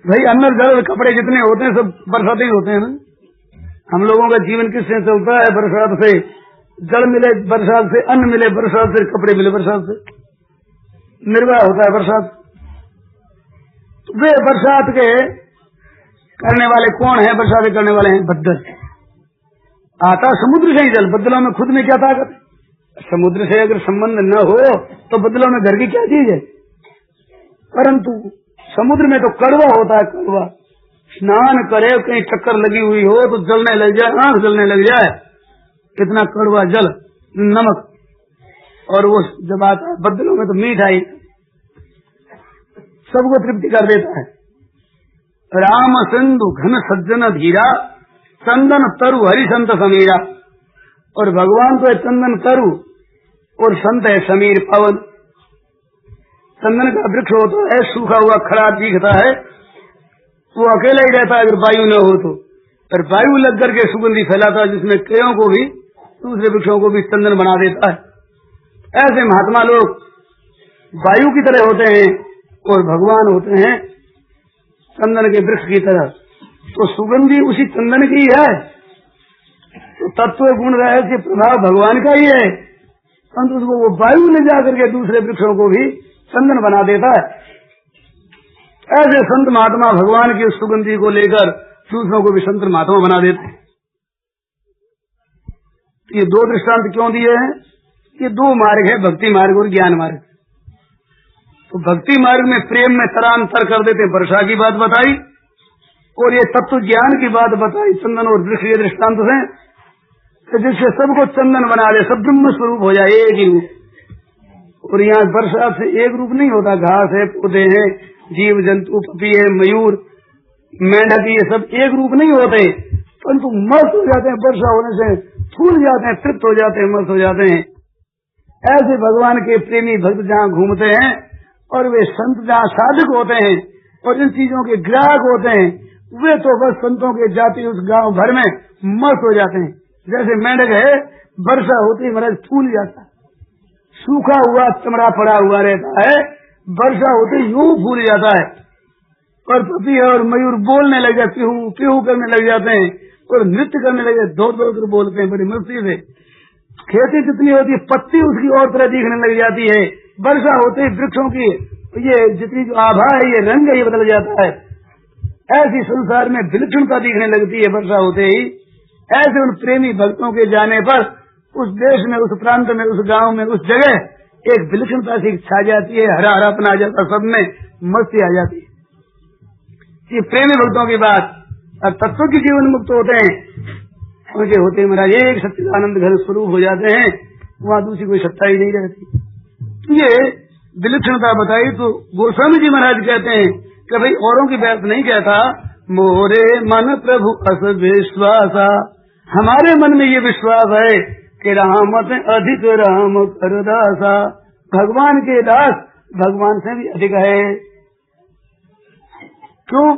भाई अन्न जल कपड़े जितने होते हैं सब बरसात ही होते हैं ना। हम लोगों का जीवन किससे चलता है? बरसात से। जल मिले बरसात से, अन्न मिले बरसात से, कपड़े मिले बरसात से, निर्वाह होता है बरसात। वे बरसात के करने वाले कौन है? बरसात करने वाले हैं बद्दल। आता समुद्र से ही जल, बद्दलों में खुद में क्या ताकत है? समुद्र से अगर संबंध न हो तो बद्दलों में घर की क्या चीज है? परंतु समुद्र में तो कड़वा होता है, कड़वा। स्नान करे, कहीं चक्कर लगी हुई हो तो जलने लग जाए, आंख जलने लग जाए, इतना कड़वा जल, नमक। और वो जब आता है बद्दलों में तो मीठाई, सबको तृप्ति कर देता है। राम सिंधु घन सज्जन धीरा, चंदन तरु हरि संत समीरा। और भगवान तो है चंदन तरु और संत है समीर पवन। चंदन का वृक्ष होता है, सूखा हुआ खड़ा दिखता है, वो अकेला ही रहता है अगर वायु न हो तो, पर वायु लग करके सुगंधी फैलाता है, जिसमें कईयों को भी, दूसरे वृक्षों को भी चंदन बना देता है। ऐसे महात्मा लोग वायु की तरह होते हैं और भगवान होते हैं चंदन के वृक्ष की तरह। तो सुगंधी उसी चंदन की है, तो तत्व गुण रहस्य प्रभाव भगवान का ही है, परंतु उसको वो वायु ले जाकर के दूसरे वृक्षों को भी चंदन बना देता है। ऐसे संत महात्मा भगवान की उस सुगंधी को लेकर दूसरों को भी संत महात्मा बना देते हैं। ये दो दृष्टांत क्यों दिए हैं? ये दो मार्ग है, भक्ति मार्ग और ज्ञान मार्ग। तो भक्ति मार्ग में प्रेम में तरांतर कर देते, वर्षा की बात बताई, और ये तत्व ज्ञान की बात बताई चंदन और वृक्ष के दृष्टांत से, तो जिससे सबको चंदन बना दे, सब ब्रह्म स्वरूप हो जाए, एक ही रूप। और यहाँ बरसात से एक रूप नहीं होता, घास है, पौधे हैं, जीव जंतु, पपी है, मयूर, मेंढक, ये सब एक रूप नहीं होते, परंतु मस्त हो जाते हैं वर्षा होने से, फूल जाते हैं, तृप्त हो जाते हैं, मस्त हो जाते हैं। ऐसे भगवान के प्रेमी भक्त जहाँ घूमते हैं और वे संत जहाँ साधक होते हैं और इन चीजों के ग्राहक होते हैं, वे तो बस संतों के जाति उस गांव भर में मस्त हो जाते हैं। जैसे मेंढक है, वर्षा होती है महाराज फूल जाता है, सूखा हुआ चमड़ा पड़ा हुआ रहता है, वर्षा होते यूं फूल जाता है। और पपी और मयूर बोलने लग जाते, पीहू पीहू करने लग जाते हैं और नृत्य करने लगे, दौड़ दौड़ कर बोलते हैं बड़ी मस्ती से। खेती जितनी होती है पत्ती उसकी और तरह दिखने लग जाती है। वर्षा होते ही वृक्षों की ये जितनी जो आभा है, ये रंग है, ये बदल जाता है। ऐसी संसार में विलक्षणता दिखने लगती है वर्षा होते ही। ऐसे उन प्रेमी भक्तों के जाने पर उस देश में, उस प्रांत में, उस गांव में, उस जगह एक विलक्षणता सी छा जाती है, हरा हरापन आ जाता, सब में मस्ती आ जाती है। ये प्रेमी भक्तों की बात। और तत्व के जीवन मुक्त होते हैं, उनके होते महाराज एक सच्चिदानंद घन स्वरूप हो जाते हैं, वहाँ दूसरी कोई सत्ता ही नहीं रहती। ये विलक्षणता बताई तो गोस्वामी जी महाराज कहते हैं कि भाई औरों की बात नहीं कहता, मोरे मन प्रभु अस विश्वासा, हमारे मन में ये विश्वास है कि रामत अधिक राम कर दासा, भगवान के दास भगवान से भी अधिक है। क्यों?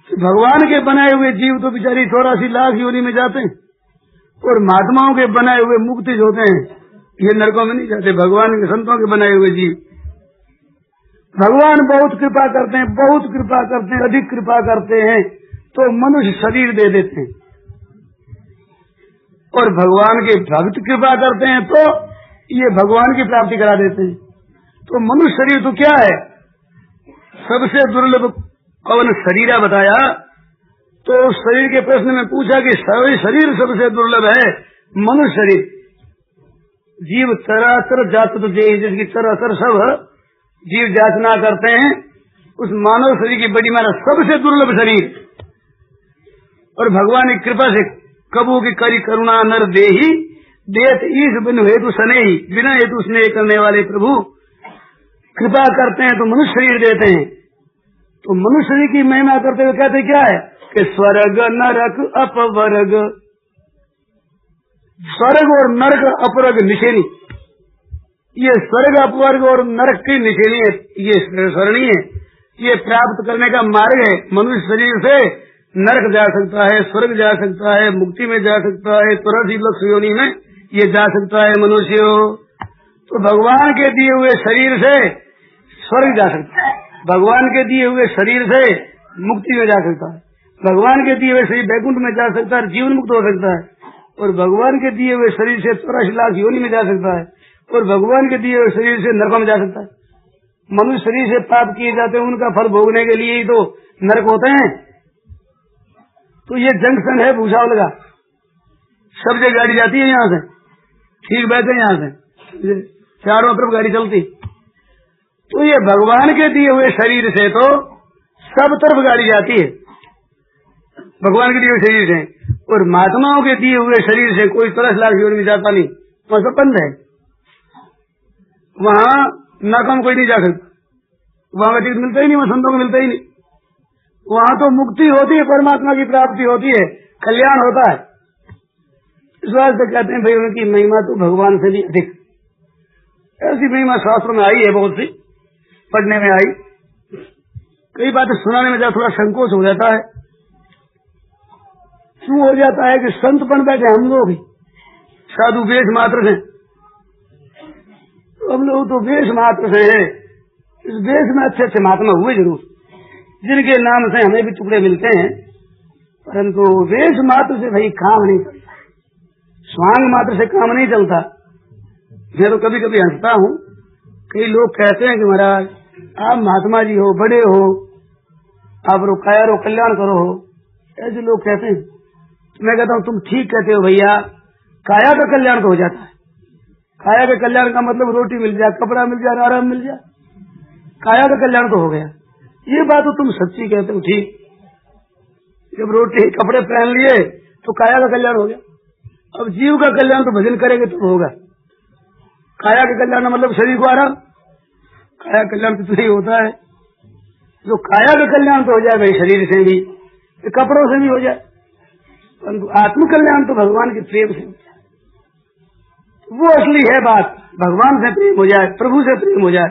भगवान के बनाए हुए जीव तो बेचारी 84 लाख योनि में जाते हैं, और महात्माओं के बनाए हुए मुक्ति होते हैं, ये नरकों में नहीं जाते। भगवान के संतों के बनाए हुए जीव, भगवान बहुत कृपा करते हैं, बहुत कृपा करते हैं, अधिक कृपा करते हैं तो मनुष्य शरीर दे देते हैं, और भगवान के भक्त कृपा करते हैं तो ये भगवान की प्राप्ति करा देते हैं। तो मनुष्य शरीर तो क्या है, सबसे दुर्लभ कौन शरीरा बताया। तो उस शरीर के प्रश्न में पूछा कि शरीर सबसे दुर्लभ है मनुष्य शरीर। जीव चराचर जात तो जिसकी चराचर सब जीव जाचना करते हैं, उस मानव शरीर की बड़ी माना सबसे दुर्लभ शरीर। और भगवान की कृपा से कबू की करी करुणा नर देही देत ईश बिन हेतु सनेही, बिना हेतु स्नेह करने वाले प्रभु कृपा करते हैं तो मनुष्य शरीर देते हैं। तो मनुष्य शरीर की महिमा करते हुए कहते क्या है कि स्वर्ग नरक अपवर्ग, स्वर्ग और नरक अपवर्ग निशेनी, ये स्वर्ग अपवर्ग और नरक की निशेनी है, ये सरणी है, ये प्राप्त करने का मार्ग है। मनुष्य शरीर से नरक जा सकता है, स्वर्ग जा सकता है, मुक्ति में जा सकता है, 84 लक्ष योनि में ये जा सकता है मनुष्य। तो भगवान के दिए हुए शरीर से स्वर्ग जा सकता है, भगवान के दिए हुए शरीर से मुक्ति में जा सकता है, भगवान के दिए हुए शरीर बैकुंठ में जा सकता है, जीवन मुक्त हो सकता है, और भगवान के दिए हुए शरीर से 84 लाख योनि में जा सकता है, और भगवान के दिए हुए शरीर से नरकों में जा सकता है। मनुष्य शरीर से पाप किए जाते हैं, उनका फल भोगने के लिए ही तो नरक होते हैं। तो ये जंक्शन है भूसावल का, सब जगह गाड़ी जाती है यहाँ से, ठीक बैठे यहाँ से चारों तरफ गाड़ी चलती। तो ये भगवान के दिए हुए शरीर से तो सब तरफ गाड़ी जाती है, भगवान के दिए हुए शरीर से। और महात्माओं के दिए हुए शरीर से कोई 84 लाख योनि में जाता नहीं, वहां सब बंद है, वहां नरकों में कोई नहीं जा सकता, वहां का टिकट मिलता ही नहीं, वहां संतों को मिलता ही नहीं। वहां तो मुक्ति होती है, परमात्मा की प्राप्ति होती है, कल्याण होता है। इस बात से कहते हैं भाई उनकी महिमा तो भगवान से भी अधिक। ऐसी महिमा शास्त्रों में आई है, बहुत सी पढ़ने में आई, कई बातें सुनाने में थोड़ा संकोच हो जाता है। क्यों हो जाता है कि संत बन बैठे हम लोग ही साधु वेश मात्र से, हम लोग तो वेश मात्र से है। इस वेश में अच्छे अच्छे महात्मा हुए जरूर, जिनके नाम से हमें भी टुकड़े मिलते हैं, परंतु वेश मात्र से भाई काम नहीं चलता, स्वांग मात्र से काम नहीं चलता। मैं तो कभी कभी हंसता हूँ, कई लोग कहते हैं कि महाराज आप महात्मा जी हो, बड़े हो, आप काया रो कल्याण करो हो, ऐसे लोग कहते हैं। मैं कहता हूँ तुम ठीक कहते हो भैया, काया का कल्याण तो हो जाता है। काया के कल्याण का मतलब रोटी मिल जाए, कपड़ा मिल जाए, आराम मिल जाए, काया का कल्याण तो हो गया। ये बात तो तुम सच्ची कहते हो, ठीक। जब रोटी कपड़े पहन लिए तो काया का कल्याण हो गया। अब जीव का कल्याण तो भजन करेंगे तो होगा। काया का कल्याण मतलब शरीर को आराम, काया कल्याण तो नहीं होता है। जो काया का कल्याण तो हो जाए भाई शरीर से भी, कपड़ों से भी हो जाए, परंतु आत्म कल्याण तो भगवान के प्रेम से हो जाए, वो असली है बात। भगवान से प्रेम हो जाए, प्रभु से प्रेम हो जाए,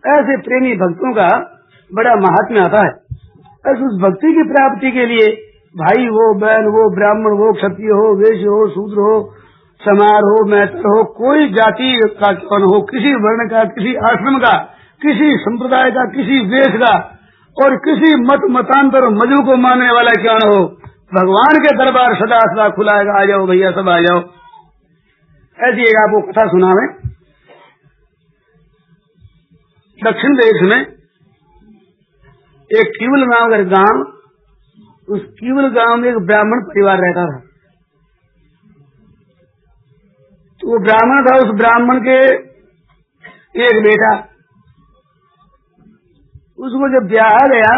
ऐसे प्रेमी भक्तों का बड़ा महात्म्य आता है। ऐसे उस भक्ति की प्राप्ति के लिए भाई हो, बैल हो, ब्राह्मण हो, क्षत्रिय हो, वैश्य हो, शूद्र हो, चमार हो, मैतर हो, कोई जाति का कौन हो, किसी वर्ण का, किसी आश्रम का, किसी संप्रदाय का, किसी वेश का और किसी मत मतांतर मजहब को मानने वाला क्यों न हो, भगवान के दरबार सदा सदा खुला है। आ जाओ भैया, सब आ जाओ। ऐसी एक आपको कथा सुनावे। दक्षिण देश में एक कीवल नाम का गांव, उस कीवल गांव में एक ब्राह्मण परिवार रहता था। तो वो ब्राह्मण था, उस ब्राह्मण के एक बेटा, उसको जब ब्याह गया,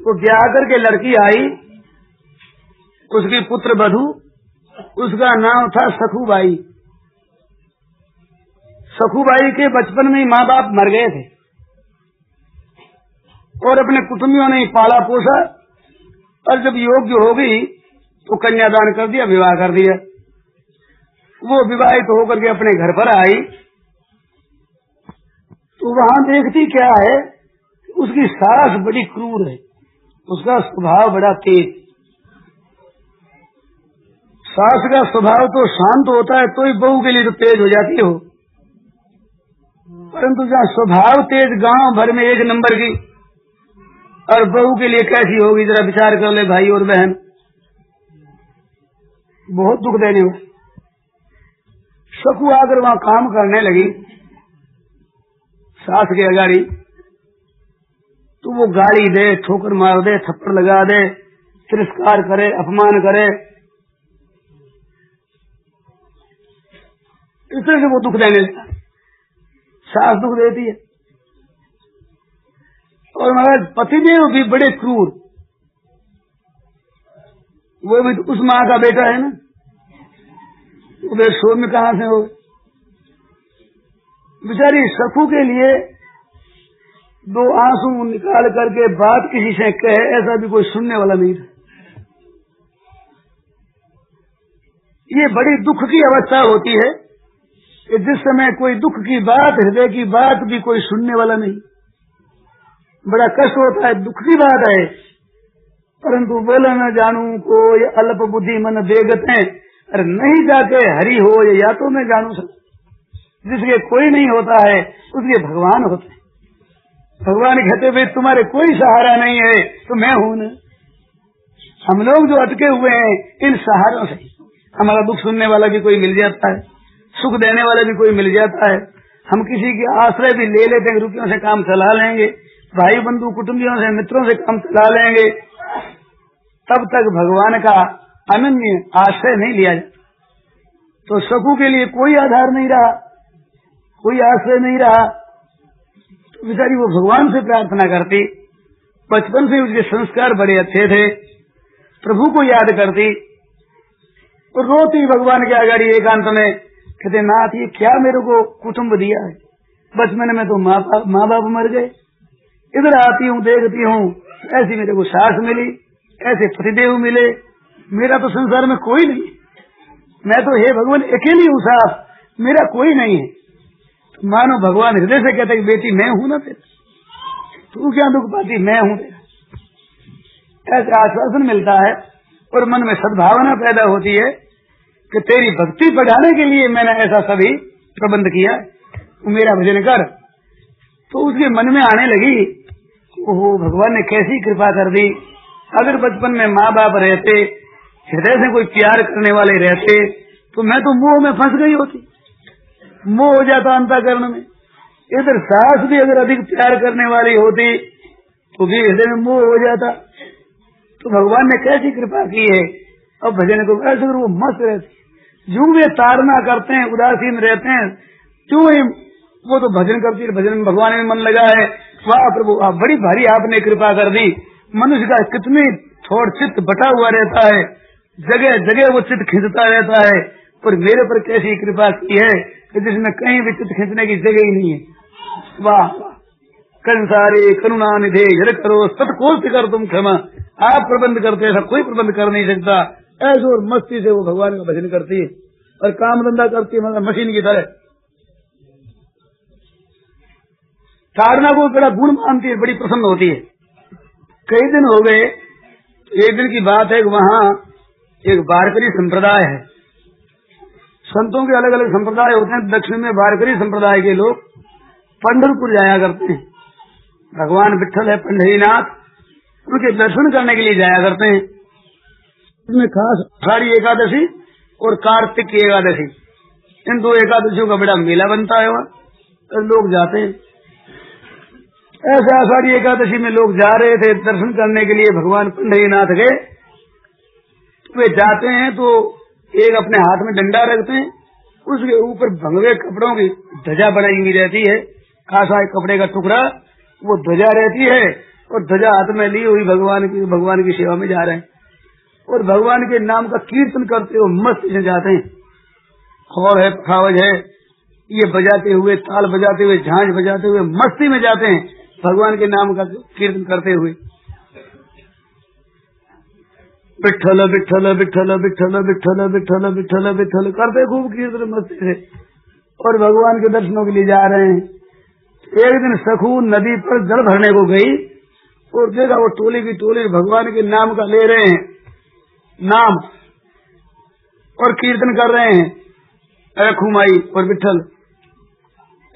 वो ब्याह करके लड़की आई, उसकी पुत्र वधू, उसका नाम था सखूबाई। सखूबाई के बचपन में ही माँ बाप मर गए थे और अपने कुटुंबियों ने पाला पोसा, और जब योग्य हो गई तो कन्यादान कर दिया, विवाह कर दिया। वो विवाहित होकर के अपने घर पर आई तो वहां देखती क्या है, उसकी सास बड़ी क्रूर है, उसका स्वभाव बड़ा तेज। सास का स्वभाव तो शांत होता है तो ही बहू के लिए तो तेज हो जाती हो, परंतु जहाँ स्वभाव तेज गांव भर में एक नंबर की, और बहू के लिए कैसी होगी, जरा विचार कर ले भाई और बहन। बहुत दुख देने हुए। सकू आकर वहां काम करने लगी सास के अगाड़ी, तो वो गाली दे, ठोकर मार दे, थप्पड़ लगा दे, तिरस्कार करे, अपमान करे, इस तरह से वो दुख देने लगा। सास दुख देती है। और महाराज पतिदेव भी बड़े क्रूर, वो भी तो उस माँ का बेटा है ना, उधर शोर में कहां से हो। बेचारी सखू के लिए दो आंसू निकाल करके बात किसी से कहे, ऐसा भी कोई सुनने वाला नहीं था। ये बड़ी दुख की अवस्था होती है कि जिस समय कोई दुख की बात, हृदय की बात भी कोई सुनने वाला नहीं, बड़ा कष्ट होता है। दुख की बात है, परंतु बोले न जानू को ये अल्प बुद्धि मन बेगत है, अरे नहीं जाके हरि हो या तो मैं जानू सब। जिसके कोई नहीं होता है उसके भगवान होते हैं। भगवान कहते भाई तुम्हारे कोई सहारा नहीं है तो मैं हूं न। हम लोग जो अटके हुए हैं इन सहारों से, हमारा दुख सुनने वाला भी कोई मिल जाता है, सुख देने वाला भी कोई मिल जाता है। हम किसी के आश्रय भी ले लेते हैं, रुपयों से काम चला लेंगे, भाई बंधु कुटुंबियों से, मित्रों से काम चला लेंगे, तब तक भगवान का अनन्य आश्रय नहीं लिया जाता। तो सकू के लिए कोई आधार नहीं रहा, कोई आश्रय नहीं रहा, तो बेचारी वो भगवान से प्रार्थना करती। बचपन से उसके संस्कार बड़े अच्छे थे, प्रभु को याद करती और रोती भगवान के आगे एकांत में, कहते नाथ ये क्या मेरे को कुटुंब दिया है, बचपन में तो माँ बाप मर गए, इधर आती हूँ देखती हूँ ऐसी मेरे को सास मिली, ऐसे पतिदेव मिले, मेरा तो संसार में कोई नहीं, मैं तो हे भगवान अकेली हूँ सास, मेरा कोई नहीं है। तो मानो भगवान हृदय से कहते कि बेटी मैं हूं ना तेरा, तू क्या दुख पाती, मैं हूं तेरा। ऐसा आश्वासन मिलता है और मन में सद्भावना पैदा होती है कि तेरी भक्ति बढ़ाने के लिए मैंने ऐसा सभी प्रबंध किया, तू मेरा भजन कर। तो उसके मन में आने लगी, ओहो भगवान ने कैसी कृपा कर दी। अगर बचपन में माँ बाप रहते, हृदय से कोई प्यार करने वाले रहते, तो मैं तो मोह में फंस गई होती, मोह हो जाता अंतःकरण में। इधर सास भी अगर अधिक प्यार करने वाली होती तो भी हृदय में मोह हो जाता। तो भगवान ने कैसी कृपा की है। अब भजन को ऐसे वो मस्त रहती, जो वे ताड़ना करते हैं, उदासीन रहते हैं, क्यों ही वो तो भजन करती है, भजन में भगवान में मन लगा है। वाह प्रभु आप बड़ी भारी आपने कृपा कर दी। मनुष्य का कितनी थोड़ चित्त बटा हुआ रहता है, जगह जगह वो चित्त खींचता रहता है, और मेरे पर कैसी कृपा की है कि जिसमें कहीं भी चित्त खींचने की जगह ही नहीं है। वाह कंसारे करुणा निधे जर करो सतकोष कर तुम क्षमा, आप प्रबंध करते हैं, कोई प्रबंध कर नहीं सकता। ऐसे और मस्ती से वो भगवान का भजन करती है और काम धंधा करती है, मतलब मशीन की तरह। ताड़ना को बड़ा गुण मानती है, बड़ी प्रसन्न होती है। कई दिन हो गए एक दिन की बात है कि वहाँ एक वारकरी संप्रदाय है। संतों के अलग अलग संप्रदाय होते हैं। दक्षिण में वारकरी संप्रदाय के लोग पंढरपुर जाया करते हैं। भगवान विठल है पंढरीनाथ, उनके दर्शन करने के लिए जाया करते हैं। इसमें खास आषाढ़ी एकादशी और कार्तिक की एकादशी, इन दो एकादशियों का बड़ा मेला बनता है वहाँ, तो लोग जाते हैं। ऐसे आषाढ़ी एकादशी में लोग जा रहे थे दर्शन करने के लिए भगवान पंढरीनाथ के। वे जाते हैं तो एक अपने हाथ में डंडा रखते हैं, उसके ऊपर भंगवे कपड़ों की ध्वजा बनाई हुई रहती है। खासा एक कपड़े का टुकड़ा, वो ध्वजा रहती है और ध्वजा हाथ में ली हुई भगवान की सेवा में जा रहे हैं और भगवान के नाम का कीर्तन करते हुए मस्ती से जाते हैं। खौर है, पखावज है, ये बजाते हुए, ताल बजाते हुए, झांझ बजाते हुए मस्ती में जाते हैं भगवान के नाम का कीर्तन करते हुए। विठ्ठल विठ्ठल विठ्ठल विठ्ठल विठ्ठल विठ्ठल विठ्ठल विठ्ठल करते खूब कीर्तन मस्ती से और भगवान के दर्शनों के लिए जा रहे हैं। एक दिन सखू नदी पर जल भरने को गई और देखा वो टोली की टोली भगवान के नाम का ले रहे हैं नाम और कीर्तन कर रहे हैं, रखुमाई और विठ्ठल।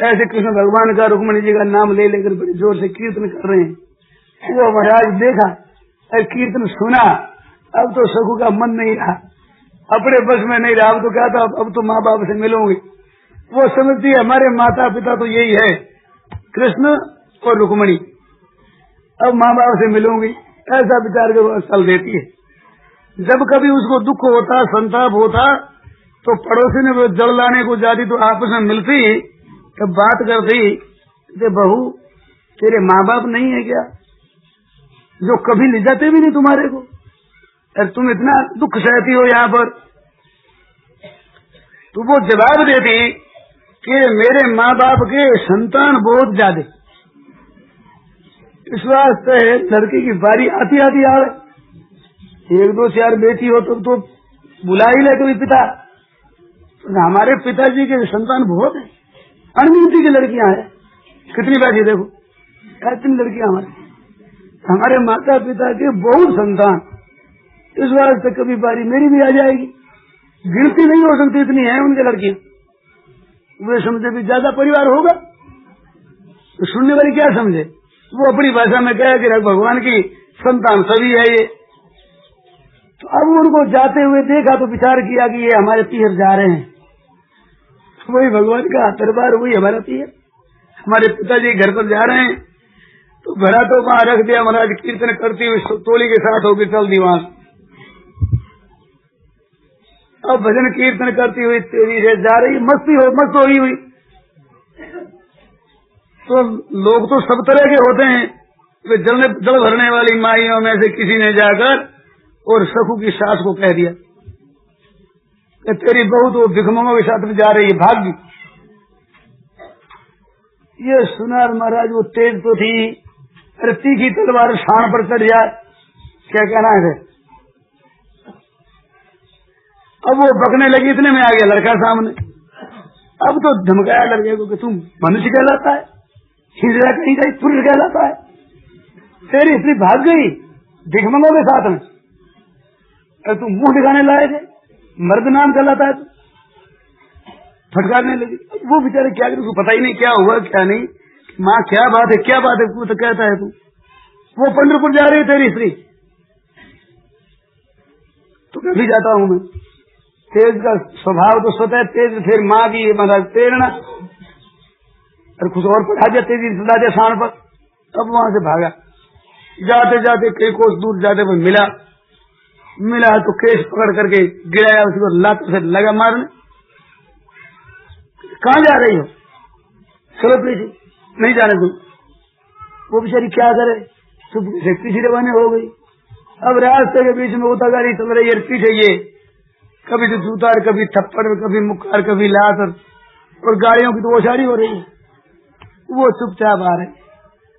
ऐसे कृष्ण भगवान का, रुक्मणी जी का नाम ले लेकर बड़ी जोर से कीर्तन कर रहे हैं। वो महाराज देखा और कीर्तन सुना, अब तो सखू का मन नहीं रहा, अपने बस में नहीं रहा। अब तो क्या था, अब तो माँ बाप से मिलूंगी। वो समझती है हमारे माता पिता तो यही है, कृष्ण और रुक्मणी, अब माँ बाप से मिलूंगी, ऐसा विचार के वो चल देती है। जब कभी उसको दुख होता, संताप होता, तो पड़ोसी ने वो जल लाने को जाती तो आपस में मिलती, तब बात करती कि बहू तेरे माँ बाप नहीं है क्या, जो कभी ले जाते भी नहीं तुम्हारे को, और तुम इतना दुख सहती हो यहाँ पर। तो वो जवाब देती कि मेरे माँ बाप के संतान बहुत ज्यादा, इस वास्ते लड़की की बारी आती आती आ रही, एक दो चार बेटी हो तो बुला ही ले कभी पिता। तो हमारे पिताजी के संतान बहुत है, अनगिनती की लड़कियां हैं, कितनी बात देखो, कितनी लड़कियां हमारे माता पिता के बहुत संतान, इस वास्ते कभी बारी मेरी भी आ जाएगी। गिनती नहीं हो सकती, इतनी है उनके लड़कियां। वे समझे भी ज्यादा परिवार होगा, तो सुनने वाली क्या समझे, वो अपनी भाषा में कहे कि भगवान की संतान सभी है ये। तो अब उनको जाते हुए देखा तो विचार किया कि ये हमारे पीहर जा रहे हैं, वही भगवान का दरबार, वही हमारा पीहर, हमारे पिताजी घर पर जा रहे हैं। तो घड़ा तो वहां रख दिया, महाराज कीर्तन करती हुई टोली के साथ होकर चल दी वहां। अब भजन कीर्तन करती हुई तेरी रेस जा रही, मस्त होई हुई। तो लोग तो सब तरह के होते हैं, वे जल भरने वाली माइयों में से किसी ने जाकर और सखू की सास को कह दिया कि तेरी बहू तो भिखमंगों के साथ में जा रही है, भाग गई। ये सुना महाराज, वो तेज तो थी, अरे तीखी तलवार शान पर चढ़ जाए, क्या कहना है। अब वो बकने लगी, इतने में आ गया लड़का सामने। अब तो धमकाया लड़के को कि तुम मनुष्य कहलाता है, हिजड़ा कहीं कहीं पुरुष कहलाता है, तेरी स्त्री भाग गई भिखमंगों के साथ में, अरे तुम मुंह दिखाने लायक है, मर्द नाम कहलाता है। फटकारने लगी। वो बेचारे क्या करे, उसको पता ही नहीं क्या हुआ क्या नहीं। माँ क्या बात है, क्या बात है, तू तो कहता है तू, वो पंढरपुर जा रही है तेरी स्त्री। तो कभी जाता हूं मैं, तेज का स्वभाव तो स्वतः तेज, फिर माँ की महाराज प्रेरणा, और कुछ और पढ़ा दिया, तेजी सदा दिया शान पर। अब वहां से भागा, जाते जाते कई कोस दूर जाते हुए मिला तो केस पकड़ करके गिराया, उसको लात से लगा मारने। कहाँ जा रही हो, चलो प्लीज, नहीं जाने तुम। वो बेचारी क्या करे, चुप से पीछे रवानी हो गई। अब रास्ते के बीच में उतर गाड़ी चल रही है, पीछे ये कभी तो जूतार, कभी थप्पड़, कभी मुक्कार, कभी लात, और गाड़ियों की तो ओछाड़ी हो रही है। वो चुपचाप आ रही।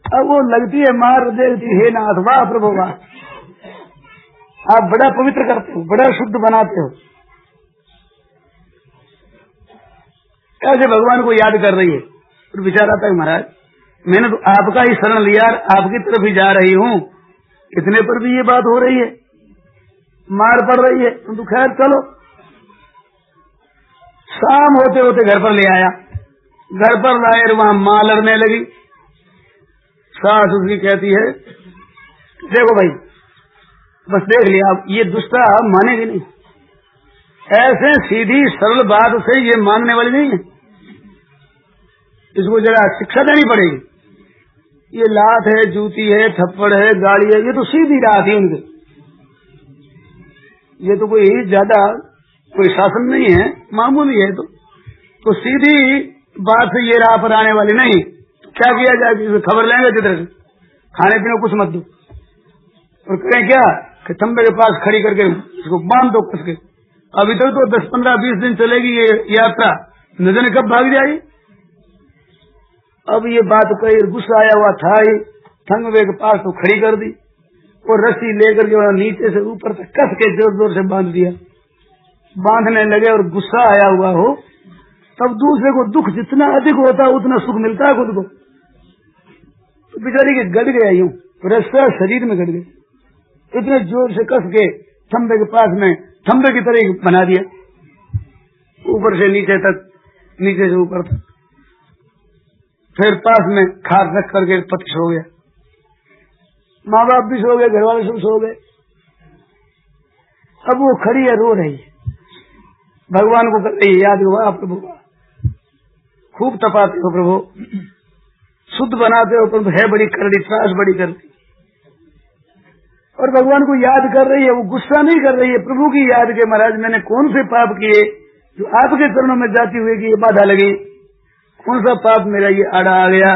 अब वो लगती है मार, देखती हे नाथ, वाह प्रभु वाह, आप बड़ा पवित्र करते हो, बड़ा शुद्ध बनाते हो। ऐसे भगवान को याद कर रही है। और विचार आता है महाराज, मैंने तो आपका ही शरण लिया, आपकी तरफ ही जा रही हूँ, इतने पर भी ये बात हो रही है। मार पड़ रही है। तो खैर चलो, शाम होते होते घर पर ले आया। घर पर लाए वहां मां लड़ने लगी। सास उसकी कहती है देखो भाई बस देख लिया, अब ये दुष्टा मानेगी नहीं, ऐसे सीधी सरल बात से ये मानने वाली नहीं है, इसको जरा शिक्षा देनी पड़ेगी। ये लात है, जूती है, थप्पड़ है, गाड़ी है, ये तो सीधी राह थी उनके, ये तो कोई ज्यादा कोई शासन नहीं है, मामूली है। तो सीधी बात से ये राह पर आने वाली नहीं। क्या किया जाए, खबर लेंगे जिधर से, खाने पीने कुछ मत दो, और करें क्या कि खंबे के पास खड़ी करके इसको बांध दो कस के। अभी तक तो 10, 15, 20 दिन चलेगी ये यात्रा, न जाने कब भाग जाएगी। अब ये बात कही, गुस्सा आया हुआ था ही, खंबे के पास तो खड़ी कर दी और रस्सी लेकर के नीचे से ऊपर तक कस के जोर जोर से बांध दिया। बांधने लगे और गुस्सा आया हुआ हो, तब दूसरे को दुख जितना अधिक होता है उतना सुख मिलता है खुद को। तो बेचारी के गड़ गया यूं, रस्सा शरीर में गड़ गया, इतने जोर से कस के खंबे के पास में खंबे की तरह बना दिया, ऊपर से नीचे तक, नीचे से ऊपर तक। फिर पास में खाट रख करके पति सो गया, माँ बाप भी सो गए, घर वाले सब सो गए। अब वो खड़ी है, रो रही है, भगवान को कर रही है याद, हुआ प्रभु खूब तपाते हो प्रभु, शुद्ध बनाते हो प्रभु, है बड़ी करड़ी, त्रास बड़ी करती, और भगवान को याद कर रही है। वो गुस्सा नहीं कर रही है, प्रभु की याद के महाराज मैंने कौन से पाप किए जो आपके चरणों में जाती हुए कि ये बाधा लगी, कौन सा पाप मेरा ये आड़ा आ गया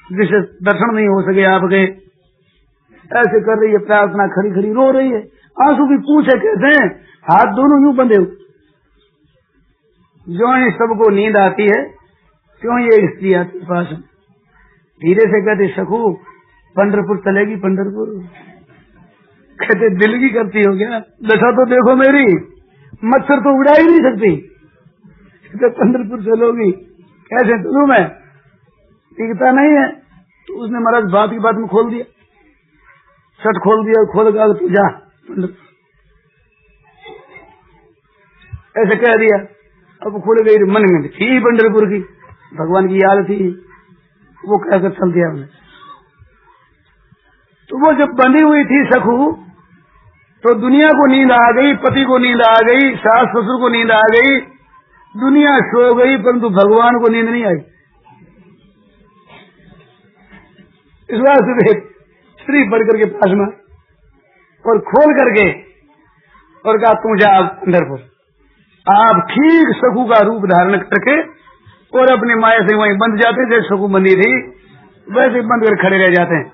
जिससे दर्शन नहीं हो सके आपके। ऐसे कर रही है प्रार्थना, खड़ी खड़ी रो रही है, आंसू की पूछ है, कहते हैं हाथ दोनों यूं बंधे हो। जो ही सबको नींद आती है क्यों ये स्त्री आती पास, धीरे से कहते सखू पंढरपुर चलेगी, पंढरपुर। कहते दिल की करती हो क्या, दशा तो देखो मेरी, मच्छर तो उड़ा ही नहीं सकती, कहते पंढरपुर चलोगी, कैसे चलूं मैं, टिकता नहीं है। तो उसने महाराज बात की बात में खोल दिया, शर्ट खोल दिया, खोल कर तू जा पंढरपुर, ऐसे कह दिया। अब खुल गई, मन में थी पंढरपुर की, भगवान की याद थी, वो कहकर चल दिया उन्हें। तो वो जब बंधी हुई थी सखू, तो दुनिया को नींद आ गई, पति को नींद आ गई, सास ससुर को नींद आ गई, दुनिया सो गई, परंतु भगवान को नींद नहीं आई। इस बात से स्त्री बढ़ करके पास में और खोल करके और कहा तू जा पंढरपुर। आप ठीक सखू का रूप धारण करके और अपनी माया से वहीं बंध जाते, जैसे सखू बंधी थी वैसे बंद कर खड़े रह जाते हैं।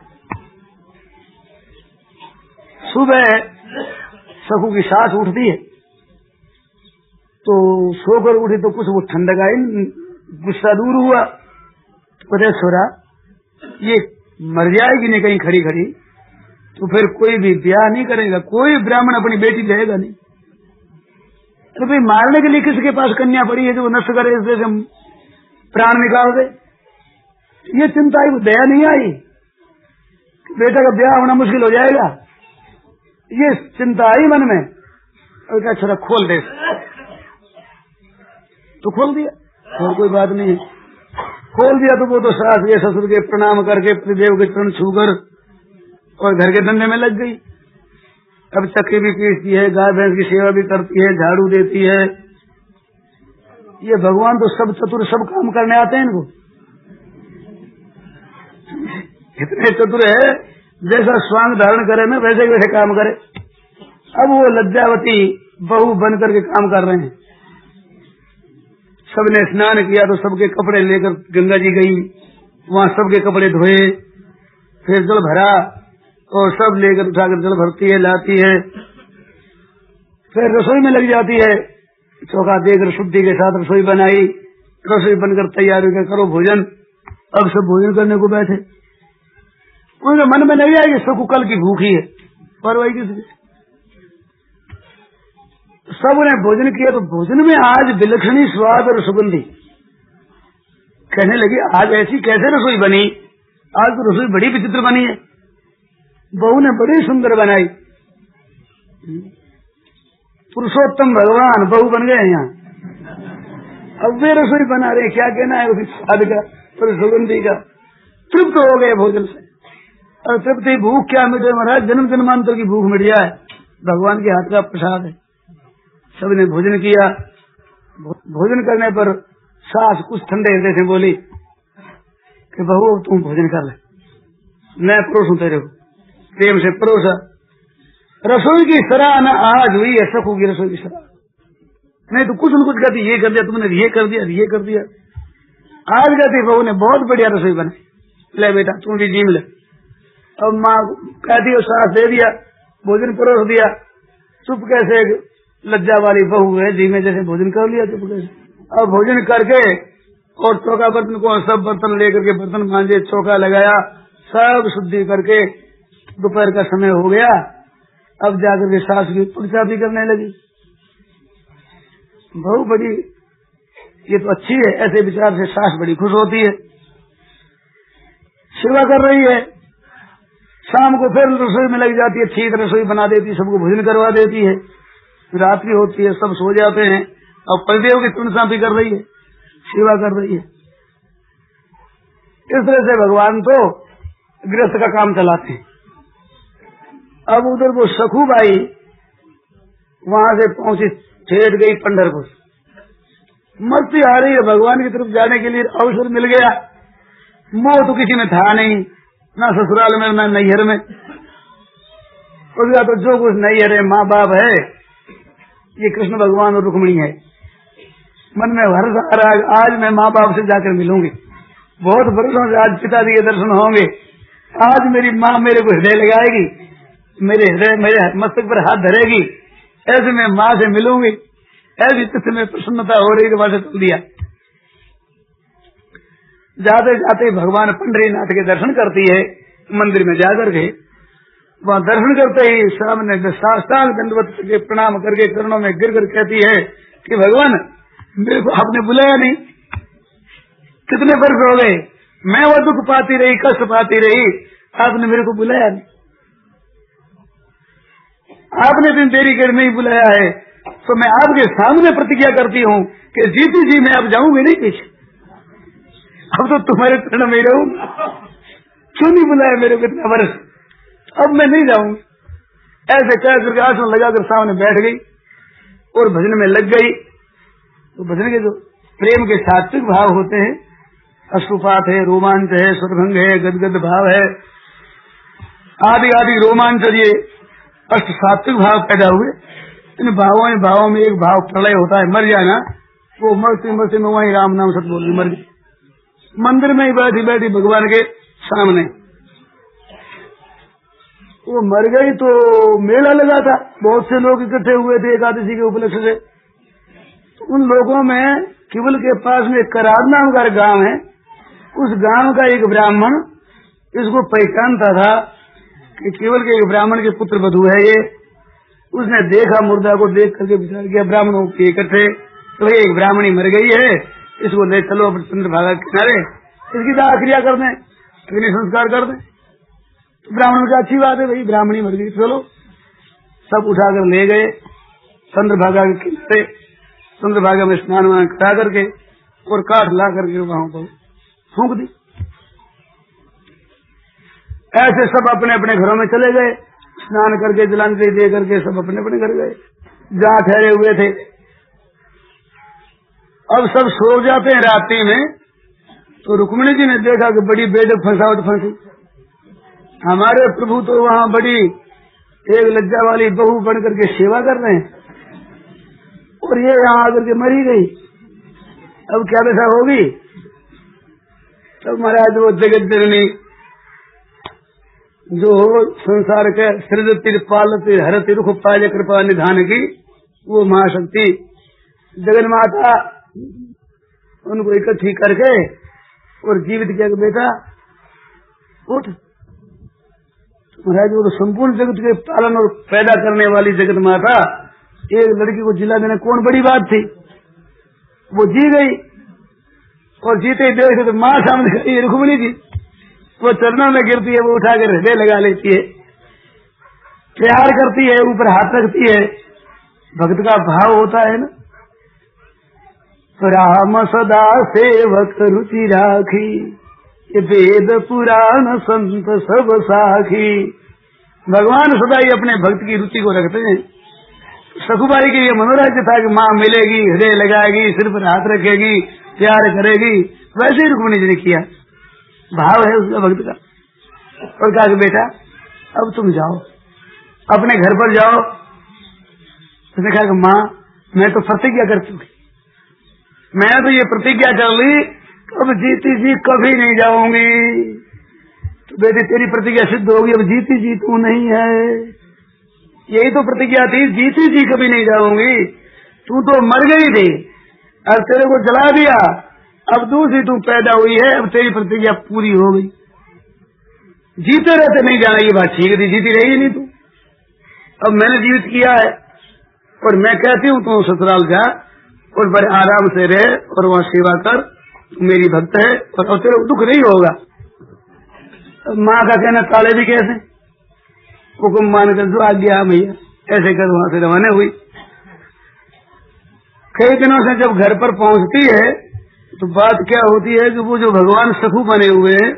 सुबह सखू की सांस उठती है, तो सोकर उठी तो कुछ वो ठंडक आई, गुस्सा दूर हुआ, पता सोरा ये मर जाएगी नहीं कहीं खड़ी खड़ी, तो फिर कोई भी ब्याह नहीं करेगा, कोई ब्राह्मण अपनी बेटी देगा नहीं। तो भाई मारने के लिए किसके पास कन्या पड़ी है जो वो नष्ट करे, इससे हम प्राण निकाल दे। ये चिंता आई, दया नहीं आई, बेटा का ब्याह होना मुश्किल हो जाएगा, ये चिंता आई मन में। और क्या छोरा खोल दे, तो खोल दिया, और कोई बात नहीं, खोल दिया। तो वो तो सास के ससुर के प्रणाम करके पतिदेव के चरण छूकर और घर के धंधे में लग गई। अब चक्की भी पीसती है, गाय भैंस की सेवा भी करती है, झाड़ू देती है। ये भगवान तो सब चतुर, सब काम करने आते हैं इनको, इतने चतुर है, जैसा स्वांग धारण करे ना वैसे वैसे काम करे। अब वो लज्जावती बहू बन करके काम कर रहे हैं। सबने स्नान किया तो सबके कपड़े लेकर गंगा जी गई, वहां सबके कपड़े धोए, फिर जल भरा और सब लेकर उठाकर जल भरती है, लाती है, फिर रसोई में लग जाती है, चौका देकर शुद्धि के साथ रसोई बनाई, रसोई बनकर तैयार होकर करो भोजन। अब सब भोजन करने को बैठे, उनके मन में नहीं आएगी सबको कल की भूखी है, परवाही किसकी। सबने भोजन किया तो भोजन में आज विलक्षणी स्वाद और सुगंधी। कहने लगी आज ऐसी कैसे रसोई बनी, आज तो रसोई बड़ी विचित्र बनी है, बहू ने बड़ी सुंदर बनाई। पुरुषोत्तम भगवान बहू बन गए यहाँ। अब वे रसोई बना रहे, क्या कहना है उस स्वाद का और सुगंधी का। तृप्त हो गए भोजन से, और तृप्ति भूख क्या मिटे महाराज, जन्म जन्मांतर की भूख मिट जाए, भगवान के हाथ का प्रसाद है। सबने भोजन किया। भोजन करने पर सास कुछ ठंडे हृदय से बोली कि बहू तुम भोजन कर ले, मैं परोसूं तेरे को। प्रेम से परोसा। रसोई की सराहना आज हुई है, सकू की रसोई की सराहना। नहीं तो कुछ न कुछ कहती ये कर दिया तुमने, ये कर दिया, ये कर दिया। आज कहती बहू ने बहुत बढ़िया रसोई बनाई, ले बेटा तुम भी जीम ले। अब माँ कहती है सास दे दिया, भोजन परोस दिया। चुप कैसे लज्जा वाली बहू है, जीमे जैसे भोजन कर लिया चुप कैसे। अब भोजन करके और चौका बर्तन को सब बर्तन लेकर के बर्तन मांजे, चौका लगाया, सब शुद्धि करके दोपहर का समय हो गया। अब जाकर के सास की पुरसा भी करने लगी। बहू बड़ी ये तो अच्छी है, ऐसे विचार से सास बड़ी खुश होती है, सेवा कर रही है। शाम को फिर रसोई में लग जाती है, ठीक रसोई बना देती, सबको भोजन करवा देती है। रात्रि होती है, सब सो जाते हैं, अब पतिदेव की तुलसा भी कर रही है, सेवा कर रही है। इस तरह से भगवान तो गृहस्थ का काम चलाते हैं। अब उधर वो सखूबाई वहां से पहुंची, ठेठ गई पंढरपुर। मस्ती आ रही है, भगवान की तरफ जाने के लिए अवसर मिल गया। मोह तो किसी में था नहीं, ना ससुराल में ना नैहर में। उसका तो जो कुछ नैहर है, माँ बाप है, ये कृष्ण भगवान और रुक्मिणी है। मन में हर्ष आ रहा है, आज मैं माँ बाप से जाकर मिलूंगी, बहुत वर्षों से आज पिताजी के दर्शन होंगे। आज मेरी माँ मेरे को हृदय लगाएगी, मेरे मस्तक पर हाथ धरेगी, ऐसे मैं माँ से मिलूंगी। ऐसी चित्त में प्रसन्नता हो रही, वहां से चल दिया। जाते जाते भगवान पंढरीनाथ के दर्शन करती है, मंदिर में जाकर के वहां दर्शन करते ही सामने साष्टांग दंडवत के प्रणाम करके चरणों में गिर कर कहती है कि भगवान मेरे को आपने बुलाया नहीं, कितने वर्ष हो गए, मैं वो दुख पाती रही, कष्ट पाती रही, आपने मेरे को बुलाया नहीं। आपने दिन देरी कर नहीं बुलाया है, तो मैं आपके सामने प्रतिज्ञा करती हूँ कि जीती जी मैं अब जाऊंगी नहीं पीछे, अब तो तुम्हारे चरण में रहूंगा। क्यों नहीं बुलाया मेरे को इतना वर्ष, अब मैं नहीं जाऊंगी। ऐसे कह करके आसन लगाकर सामने बैठ गई और भजन में लग गई। तो भजन के जो प्रेम के सात्विक भाव होते हैं, अश्रुपात है, रोमांच है, स्वरभंग है, गदगद भाव है, आदि आदि रोमांच, ये अष्ट सात्विक भाव पैदा हुए। इन भावों में एक भाव प्रलय होता है, मर जाना। वो मरते मरते में वही राम नाम सत बोल मर गई, मंदिर में ही बैठी बैठी भगवान के सामने। वो मर गई तो मेला लगा था, बहुत से लोग इकट्ठे हुए थे एकादशी के उपलक्ष्य से। तो उन लोगों में केवल के पास में करार नाम का गांव है, उस गांव का एक ब्राह्मण इसको पहचानता था कि केवल के एक ब्राह्मण के पुत्र वधू है ये। उसने देखा, मुर्दा को देख करके विचार किया, ब्राह्मणों के इकट्ठे, तो एक ब्राह्मणी मर गई है, इसको ले चलो चंद्रभागा के किनारे, इसकी दाह क्रिया कर दें, अग्नि संस्कार कर दें। तो ब्राह्मण का अच्छी बात है भाई, ब्राह्मणी मर गई, चलो। सब उठाकर ले गए चंद्रभागा के किनारे, चंद्रभागा में स्नान वान करा करके और काठ ला करके वहां पर फूंक दी। ऐसे सब अपने अपने घरों में चले गए, स्नान करके जलांजलि दे करके सब अपने अपने घर गए जहाँ ठहरे हुए थे। अब सब सो जाते हैं रात्रि में, तो रुक्मिणी जी ने देखा कि बड़ी बेडक फंसावट फंसी। हमारे प्रभु तो वहाँ बड़ी एक लज्जा वाली बहू बन करके सेवा कर रहे हैं, और ये यहाँ आकर के मरी गई, अब क्या दशा होगी। तब महाराज वो जगत जननी जो संसार के सृजति पालती हरति रुख पाय कृपा निधान की वो महाशक्ति जगन माता उनको इकट्ठी करके और जीवित किया, बेटा उठ। महाराज वो तो संपूर्ण जगत के पालन और पैदा करने वाली जगत माता, एक लड़की को जिला देना कौन बड़ी बात थी। वो जी गई और जीते ही देख तो माँ सामने खड़ी रुक्मिणी जी, वो चरणों में गिरती है, वो उठाकर हृदय लगा लेती है, प्यार करती है, ऊपर हाथ रखती है भक्त का भाव होता है ना, राम सदा सेवक रुचि राखी, ये वेद पुराण संत सब साखी। भगवान सदा ही अपने भक्त की रुचि को रखते हैं। सखुबाई के लिए मनोराज्य था कि माँ मिलेगी, हृदय लगाएगी, सिर पर हाथ रखेगी, प्यार करेगी, वैसे ही रुक्मिणी जी ने किया। भाव है उसका भक्त का। और कहा कि बेटा अब तुम जाओ, अपने घर पर जाओ। उसने कहा कि माँ मैं तो प्रतिज्ञा कर चुकी, मैं तो ये प्रतिज्ञा कर ली अब जीती जी कभी नहीं जाऊंगी। तो बेटी तेरी प्रतिज्ञा सिद्ध होगी, अब जीती जी तू नहीं है। यही तो प्रतिज्ञा थी, जीती जी कभी नहीं जाऊंगी। तू तो मर गई थी और तेरे को जला दिया, अब दूसरी तू पैदा हुई है, अब तेरी प्रतिज्ञा पूरी हो गई। जीते रहते नहीं जाना, ये बात ठीक थी, जीती रहेगी नहीं तू। अब मैंने जीवित किया है और मैं कहती हूँ तू ससुराल जा और बड़े आराम से रहे और वहाँ सेवा कर, मेरी भक्त है और तेरे दुख नहीं होगा। माँ का कहना ताले भी कैसे, हुक्म मानकर जो आ गया भैया ऐसे कर वहां से रवाना हुई। कई दिनों से जब घर पर पहुंचती है तो बात क्या होती है कि वो जो भगवान सखु बने हुए हैं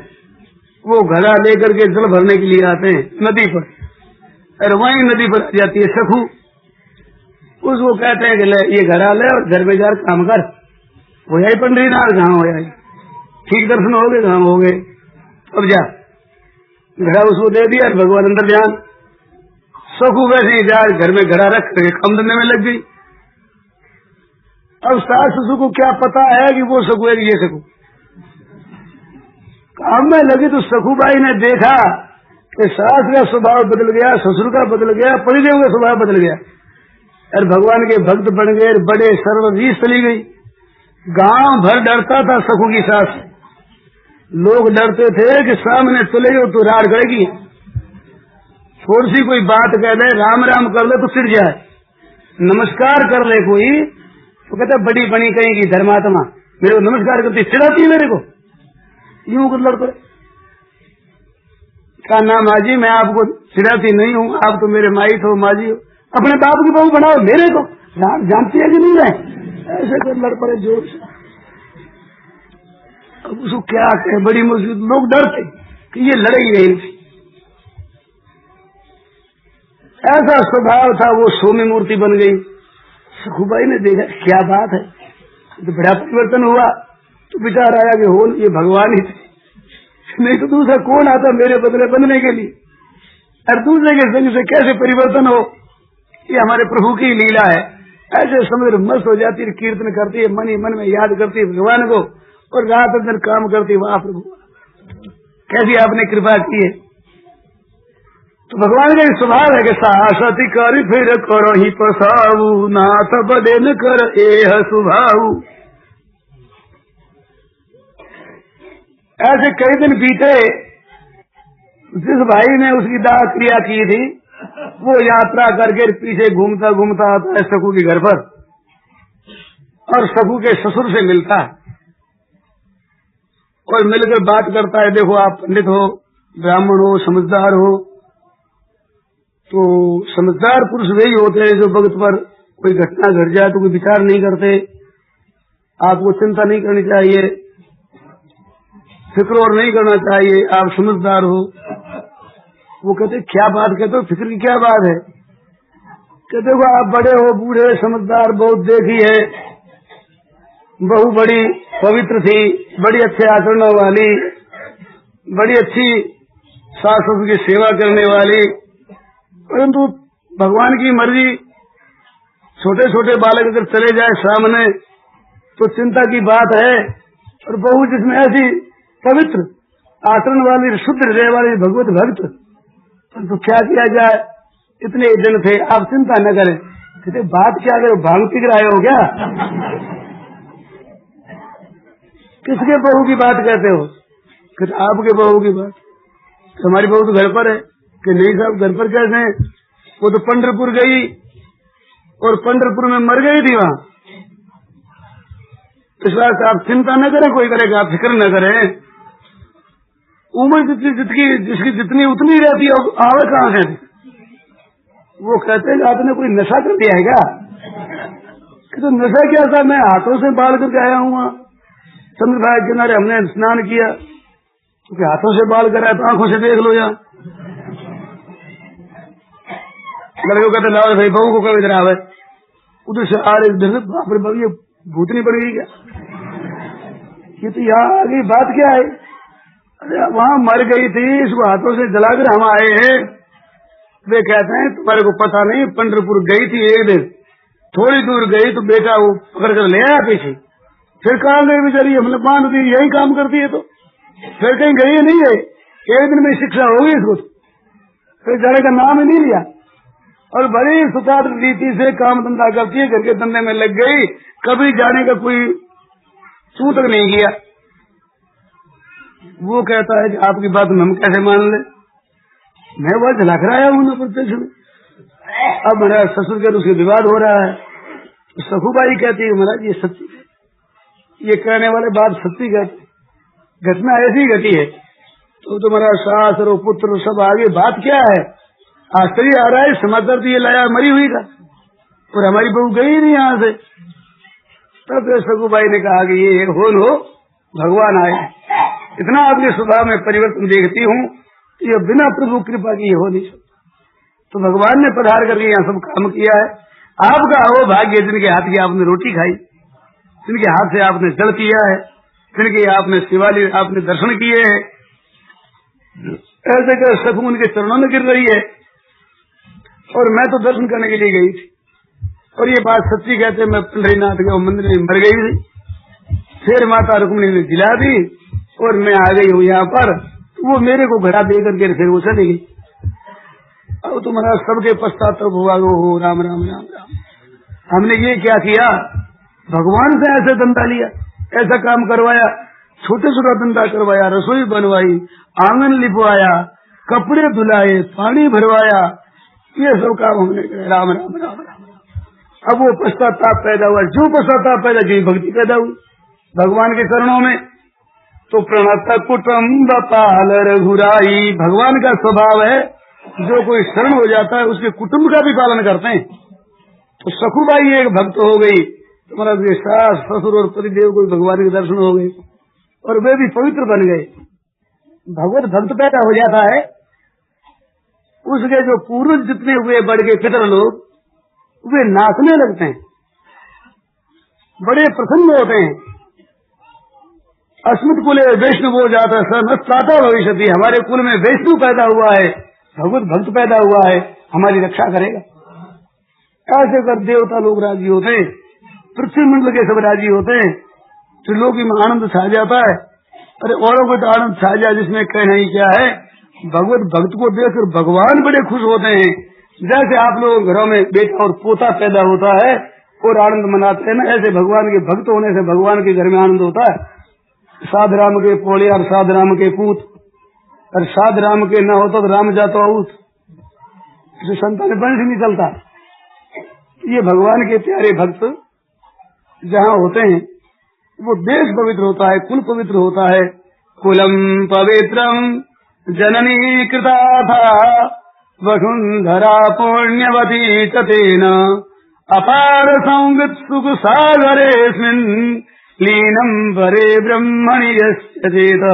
वो घड़ा लेकर के जल भरने के लिए आते हैं नदी पर, और वहीं नदी पर आ जाती है सखु। उसको कहते हैं कि ले ये घड़ा ले और घर में जाकर काम कर, हो जाए पंडरीनाथ, कहाँ हो जाए, ठीक दर्शन हो गए, कहाँ हो गए, अब जा। घड़ा उसको दे दिया और भगवान अंदर ध्यान। सखु वैसे ही जा घर में घड़ा रख करके कम धंधे में लग गई। अब सास ससुर को क्या पता है कि वो सखु है कि ये सखु। काम में लगी तो सखुबाई ने देखा कि सास का स्वभाव बदल गया, ससुर का बदल गया, पतिदेव का स्वभाव बदल गया और भगवान के भक्त बन गए, बड़े सर्वरीस चली गई। गांव भर डरता था सखु की सास, लोग डरते थे कि सामने चले हो तो राड़ करेगी, थोड़ी सी कोई बात कह दे, राम राम कर ले तो सिर जाए, नमस्कार कर ले कोई तो कहता बड़ी बनी कहेगी धर्मात्मा, मेरे को नमस्कार करती चिढ़ाती मेरे को, यूं कुछ लड़ पड़े। कहा ना माँ जी मैं आपको चिढ़ाती नहीं हूँ, आप तो मेरे माई हो, माँ जी हो, अपने बाप की बहू बनाओ, मेरे को जानती है कि नहीं है, ऐसे कर लड़ पड़े जोर से। अब उसको क्या कहे, बड़ी मुश्किल, लोग डरते कि ये लड़ेगी नहीं। ऐसा स्वभाव था, वो सौम्य मूर्ति बन गई। सखुबाई ने देखा क्या बात है, तो बड़ा परिवर्तन हुआ। तो विचार आया कि हो ये भगवान ही थे, नहीं तो दूसरा कौन आता मेरे बदले बनने के लिए, और दूसरे के संग से कैसे परिवर्तन हो, ये हमारे प्रभु की लीला है। ऐसे समझ मस्त हो जाती है, कीर्तन करती है, मन ही मन में याद करती है भगवान को और रात दिन काम करती, वाह प्रभु कैसी आपने कृपा की है। तो भगवान का स्वभाव है कि सासती कर फिर करो ही पसाऊ, नाथ बदे न कर एह सुभाऊ। ऐसे कई दिन बीते, जिस भाई ने उसकी दाह क्रिया की थी वो यात्रा करके पीछे घूमता घूमता आता है सखु के घर पर और सखु के ससुर से मिलता है और मिलकर बात करता है, देखो आप पंडित हो, ब्राह्मण हो, समझदार हो, तो समझदार पुरुष वही होते हैं जो वक्त पर कोई घटना घट जाए तो कोई विचार नहीं करते, आपको चिंता नहीं करनी चाहिए, फिक्र और नहीं करना चाहिए, आप समझदार हो। वो कहते क्या बात कहते हो, फिक्र की क्या बात है, कहते देखो आप बड़े हो, बूढ़े, समझदार, बहुत देखी है, बहू बड़ी पवित्र थी, बड़ी अच्छे आचरणों वाली, बड़ी अच्छी सास ससुर की सेवा करने वाली, परंतु भगवान की मर्जी छोटे छोटे बालक अगर चले जाए सामने तो चिंता की बात है, और बहू जिसमें ऐसी पवित्र आचरण वाली, शुद्ध हृदय वाली भगवत भक्त, तो क्या किया जाए, इतने दिन थे, आप चिंता न करें। कहते बात क्या करो, भांग पी कर आए हो क्या, किसके बहू की बात कहते हो, कहते आपके बहू की बात, हमारी बहू तो घर पर है, कि नहीं साहब घर पर कैसे हैं, वो तो पंढरपुर गई और पंढरपुर में मर गई थी वहां, इस बात से आप चिंता न करें, कोई करेगा आप फिक्र न करें, उम्र जिसकी जितनी उतनी रहती है, आवे कहाँ से। वो कहते हैं आपने कोई नशा कर दिया है क्या, तो नशा क्या था, मैं हाथों से बाल करके आया हूँ वहाँ चंद्रभागा के किनारे, हमने स्नान किया, क्योंकि हाथों से बाल कराया तो आंखों से देख लो यहाँ। लड़के कहते लाओ भाई बहू को कब इधर आवे, उधर से आ रहे बाप रे बाप ये भूतनी पड़ गई क्या, ये तो यहाँ आ गई, बात क्या है। अरे वहाँ मर गई थी, इसको हाथों से जलाकर हम आए हैं। वे कहते हैं तुम्हारे को पता नहीं, पंढरपुर गई थी एक दिन, थोड़ी दूर गई तो बेटा वो पकड़ कर ले आया पीछे, फिर कहाँ गई बेचारी, हमने बांध दी, यही काम करती है तो फिर कहीं गई नहीं है। एक दिन में शिक्षा होगी इसको, फिर जाने का नाम ही नहीं लिया, और बड़ी सुपात्र रीति से काम धंधा करती है, घर के धंधे में लग गई, कभी जाने का कोई छू तक नहीं किया। वो कहता है कि आपकी बात हम कैसे मान ले, मैं वह झलक रहा हूँ ना प्रत्यक्ष में। अब मेरा ससुर के उसके विवाद हो रहा है, तो सखुबाई कहती है महाराज ये सच्ची है, ये कहने वाले बात सच्ची कहते, घटना ऐसी घटी है। तो तुम्हारा सास और पुत्र सब आगे, बात क्या है, आश्चर्य आ रहा है, समाचार तो ये लाया मरी हुई का, और हमारी बहू गई नहीं यहाँ से। तब सखुबाई ने कहा कि ये हो भगवान आए, इतना आपके स्वभाव में परिवर्तन देखती हूँ, ये बिना प्रभु कृपा की हो नहीं सकता। तो भगवान ने पधार करके यहाँ सब काम किया है। आपका वो भाग्य जिनके हाथ की आपने रोटी खाई, जिनके हाथ से आपने जल पिया है, जिनके आपने शिवालय आपने दर्शन किए हैं, ऐसे कर सखू उनके चरणों में गिर रही है। और मैं तो दर्शन करने के लिए गई थी, और ये बात सच्ची कहते मैं पंढरीनाथ के मंदिर में मर गई थी, फिर माता रुक्मिणी ने जिला दी और मैं आ गई हूँ यहाँ पर। वो मेरे को घड़ा दे करके फिर वो चली गई। अब तुम्हारा सबके पश्चाताप हुआ, हो राम राम राम राम, हमने ये क्या किया, भगवान से ऐसे धंधा लिया, ऐसा काम करवाया, छोटे छोटा धंधा करवाया, रसोई बनवाई, आंगन लिपवाया, कपड़े धुलाए, पानी भरवाया, ये सब काम हमने किया। राम राम राम राम। अब वो पश्चाताप पैदा हुआ, जो पश्चाताप पैदा की भक्ति पैदा हुई भगवान के चरणों में। तो प्रणत कुटुम्ब पाल रघुराई, भगवान का स्वभाव है जो कोई शरण हो जाता है उसके कुटुंब का भी पालन करते हैं। तो सखुबाई एक भक्त हो गई, तुम्हारा सास ससुर और पतिदेव को भगवान के दर्शन हो गए और वे भी पवित्र बन गए। भगवत भक्त पैदा हो जाता है, उसके जो पूर्वज जितने हुए बढ़ के पितर लोग, वे नाचने लगते हैं, बड़े प्रसन्न होते हैं। अस्मित कुले वैष्णव हो जाता है, सनस्ताता भविष्यति, हमारे कुल में वैष्णव पैदा हुआ है, भगवत भक्त पैदा हुआ है, हमारी रक्षा करेगा। ऐसे कर देवता लोग राजी होते हैं, पृथ्वी मंडल के सब राजी होते हैं, त्रिलोकी में आनंद छा जाता है। अरे औरों को तो आनंद छा जाए, जिसमें कहना ही क्या है। भगवत भक्त को देखकर भगवान बड़े खुश होते हैं। जैसे आप लोग घरों में बेटा और पोता पैदा होता है और आनंद मनाते हैं ना, ऐसे भगवान के भक्त होने से भगवान के घर में आनंद होता है। साध राम के पोले और साध राम के पूत, और साध राम के न होता तो राम जातो आउत, जो संतान वंश नहीं चलता। ये भगवान के प्यारे भक्त जहाँ होते हैं वो देश पवित्र होता है, कुल पवित्र होता है। कुलम पवित्रम जननी कृता था वसुंधरा पुण्यवती तेन अपार संगत सुख सागरेस्मिन् लीनम परे ब्रह्मणि यस्य चेत।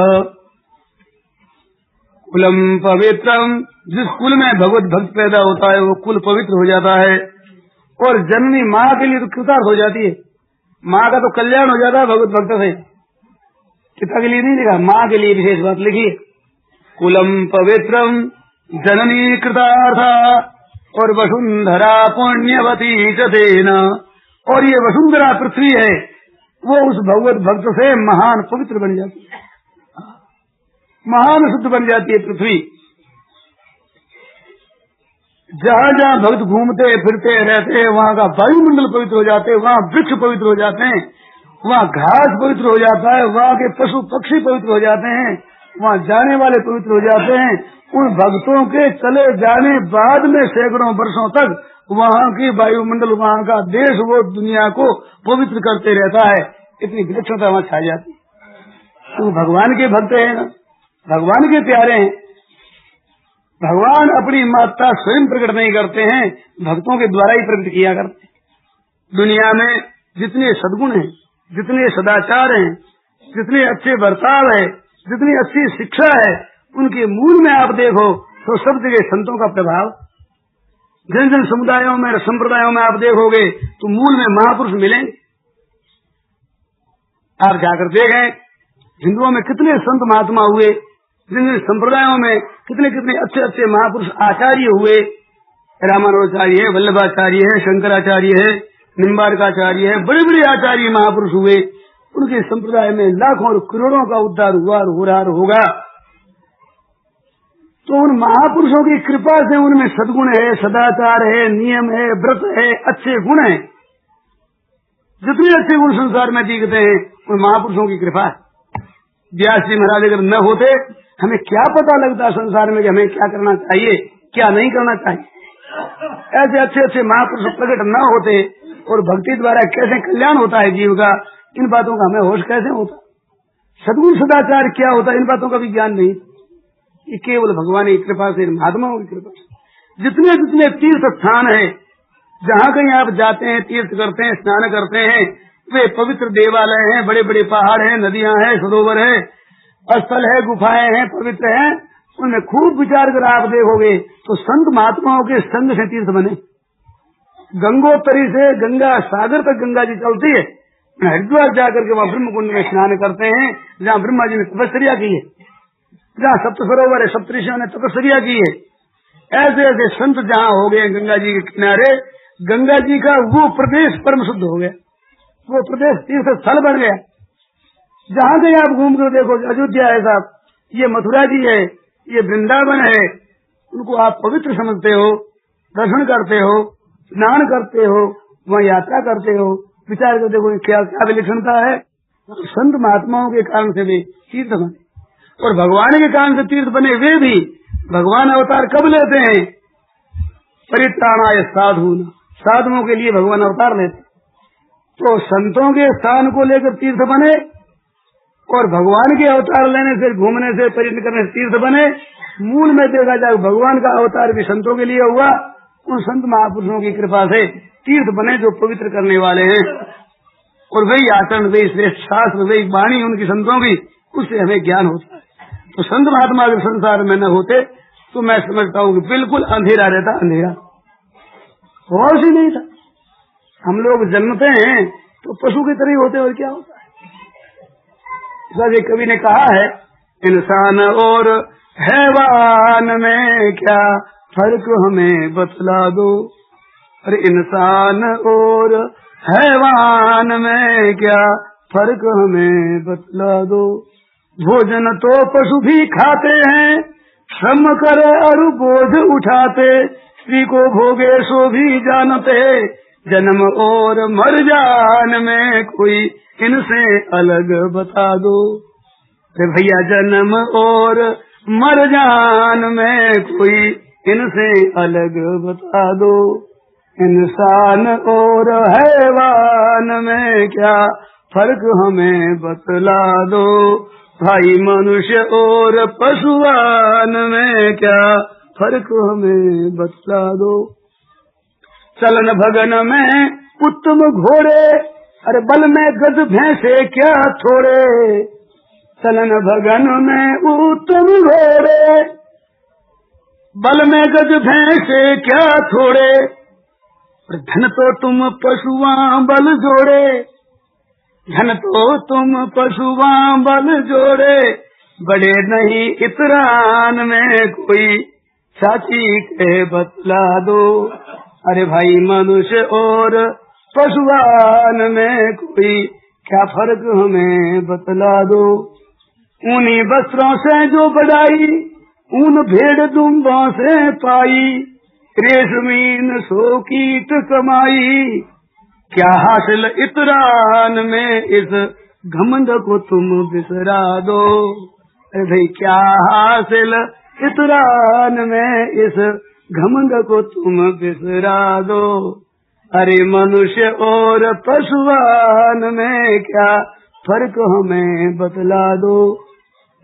कुलम पवित्रम, जिस कुल में भगवत भक्त पैदा होता है वो कुल पवित्र हो जाता है। और जननी माँ के लिए तो कृतार्थ हो जाती है, माँ का तो कल्याण हो जाता है भगवत भक्त से। पिता के लिए नहीं लिखा, माँ के लिए विशेष बात लिखी है। कुलम पवित्रम जननी कृतार्था और वसुंधरा पुण्यवती तेन, और ये वसुंधरा पृथ्वी है, वो उस भगवत भक्त से महान पवित्र बन जाती है, महान शुद्ध बन जाती है पृथ्वी। जहाँ जहाँ भक्त घूमते फिरते रहते हैं वहाँ का वायुमंडल पवित्र हो जाते हैं, वहाँ वृक्ष पवित्र हो जाते हैं, वहाँ घास पवित्र हो जाता है, वहाँ के पशु पक्षी पवित्र हो जाते हैं, वहाँ जाने वाले पवित्र हो जाते हैं। उन भक्तों के चले जाने बाद में सैकड़ों वर्षों तक वहाँ की वायुमंडल, वहाँ का देश, वो दुनिया को पवित्र करते रहता है। इतनी विलक्षणता वहाँ छा जाती। तो भगवान के भक्त हैं ना, भगवान के प्यारे हैं। भगवान अपनी महत्ता स्वयं प्रकट नहीं करते हैं, भक्तों के द्वारा ही प्रकट किया करते हैं। दुनिया में जितने सद्गुण हैं, जितने सदाचार हैं, जितने अच्छे बर्ताव है, जितनी अच्छी शिक्षा है, उनके मूल में आप देखो तो सब जगह संतों का प्रभाव। जन जन समुदायों में, संप्रदायों में आप देखोगे तो मूल में महापुरुष मिलेंगे। आप जाकर देखें हिंदुओं में कितने संत महात्मा हुए, जिन जिन संप्रदायों में कितने कितने अच्छे अच्छे महापुरुष आचार्य हुए। रामानुजाचार्य है, वल्लभाचार्य है, शंकराचार्य है, निम्बार्काचार्य है, बड़े बड़े आचार्य महापुरुष हुए। उनके संप्रदाय में लाखों और करोड़ों का उद्धार हुआ और हो रहा होगा। तो उन महापुरुषों की कृपा से उनमें सद्गुण है, सदाचार है, नियम है, व्रत है, अच्छे गुण है। जितने अच्छे गुण संसार में दिखते हैं उन महापुरुषों की कृपा है। व्यास जी महाराज अगर न होते हमें क्या पता लगता संसार में कि हमें क्या करना चाहिए, क्या नहीं करना चाहिए। ऐसे अच्छे अच्छे महापुरुष प्रकट न होते और भक्ति द्वारा कैसे कल्याण होता है जीव का, इन बातों का हमें होश कैसे होता। सद्गुण सदाचार क्या होता है, इन बातों का भी ज्ञान नहीं। ये केवल भगवान की कृपा से, महात्माओं की कृपा से। जितने जितने तीर्थ स्थान है, जहाँ कहीं आप जाते हैं, तीर्थ करते हैं, स्नान करते हैं, वे पवित्र देवालय हैं, बड़े बड़े पहाड़ हैं, नदियां हैं, सरोवर है, स्थल है, गुफाएं हैं, पवित्र हैं। उनमें खूब विचार कर आप देखोगे तो संत महात्माओं के संग से तीर्थ बने। गंगोत्तरी से गंगा सागर तक गंगा जी चलती है। हरिद्वार जाकर के वहाँ ब्रह्म कुंड में स्नान करते हैं, जहाँ ब्रह्मा जी ने तपस्या की है, जहाँ सप्त सरोवर है, सप्तऋषियों ने तपस्या की है। ऐसे ऐसे संत जहाँ हो गए गंगा जी के किनारे, गंगा जी का वो प्रदेश परम शुद्ध हो गया, वो प्रदेश तीर्थ स्थल बन गया। जहाँ कहीं आप घूम कर देखो, अयोध्या है साहब, ये मथुरा जी है, ये वृंदावन है, उनको आप पवित्र समझते हो, दर्शन करते हो, स्नान करते हो, वहाँ यात्रा करते हो, विचार कर देखो क्या क्या विलक्षणता है। संत महात्माओं के कारण से वे तीर्थ बने और भगवान के कारण से तीर्थ बने। वे भी भगवान अवतार कब लेते हैं? परित्राणाय साधून, साधुओं के लिए भगवान अवतार लेते। तो संतों के स्थान को लेकर तीर्थ बने और भगवान के अवतार लेने से, घूमने से, पर्यटन करने से तीर्थ बने। मूल में देखा जाए भगवान का अवतार भी संतों के लिए हुआ। उन संत महापुरुषों की कृपा से तीर्थ बने जो पवित्र करने वाले हैं, और वही आचरण, वही श्रेष्ठ शास्त्र, वही वाणी उनकी संतों की, उससे हमें ज्ञान होता है। तो संत महात्मा अगर संसार में न होते तो मैं समझता हूँ कि बिल्कुल अंधेरा रहता, अंधेरा, होश ही नहीं था। हम लोग जन्मते हैं तो पशु की तरह होते, और क्या होता है। जैसे कवि ने कहा है, इंसान और हैवान में क्या फर्क हमें बतला दो। अरे इंसान और हैवान में क्या फर्क हमें बतला दो। भोजन तो पशु भी खाते हैं, श्रम करे और बोझ उठाते, स्त्री को भोगे सो भी जानते, जन्म और मर जान में कोई इनसे अलग बता दो। अरे भैया जन्म और मर जान में कोई इनसे अलग बता दो। इंसान और हैवान में क्या फर्क हमें बतला दो। भाई मनुष्य और पशुआन में क्या फर्क हमें बतला दो। चलन भगन में उत्तम घोड़े, अरे बल में गज भैंसे क्या थोड़े। चलन भगन में उत्तम घोड़े, बल में गज भैंसे क्या थोड़े। धन तो तुम पशुआ बल जोड़े, धन तो तुम पशुआ बल जोड़े, बड़े नहीं इतरान में कोई चाची के बतला दो। अरे भाई मनुष्य और पशुआन में कोई क्या फर्क हमें बतला दो। ऊनी वस्त्रों से जो बढ़ाई, ऊन भेड़ दुम्बों से पाई, रेशमीन सो कीट कमाई, क्या हासिल इतरान में इस घमंड को तुम बिसरा दो। अरे भाई क्या हासिल इतरान में इस घमंड को तुम बिसरा दो। अरे मनुष्य और पशुआन में क्या फर्क हमें बतला दो।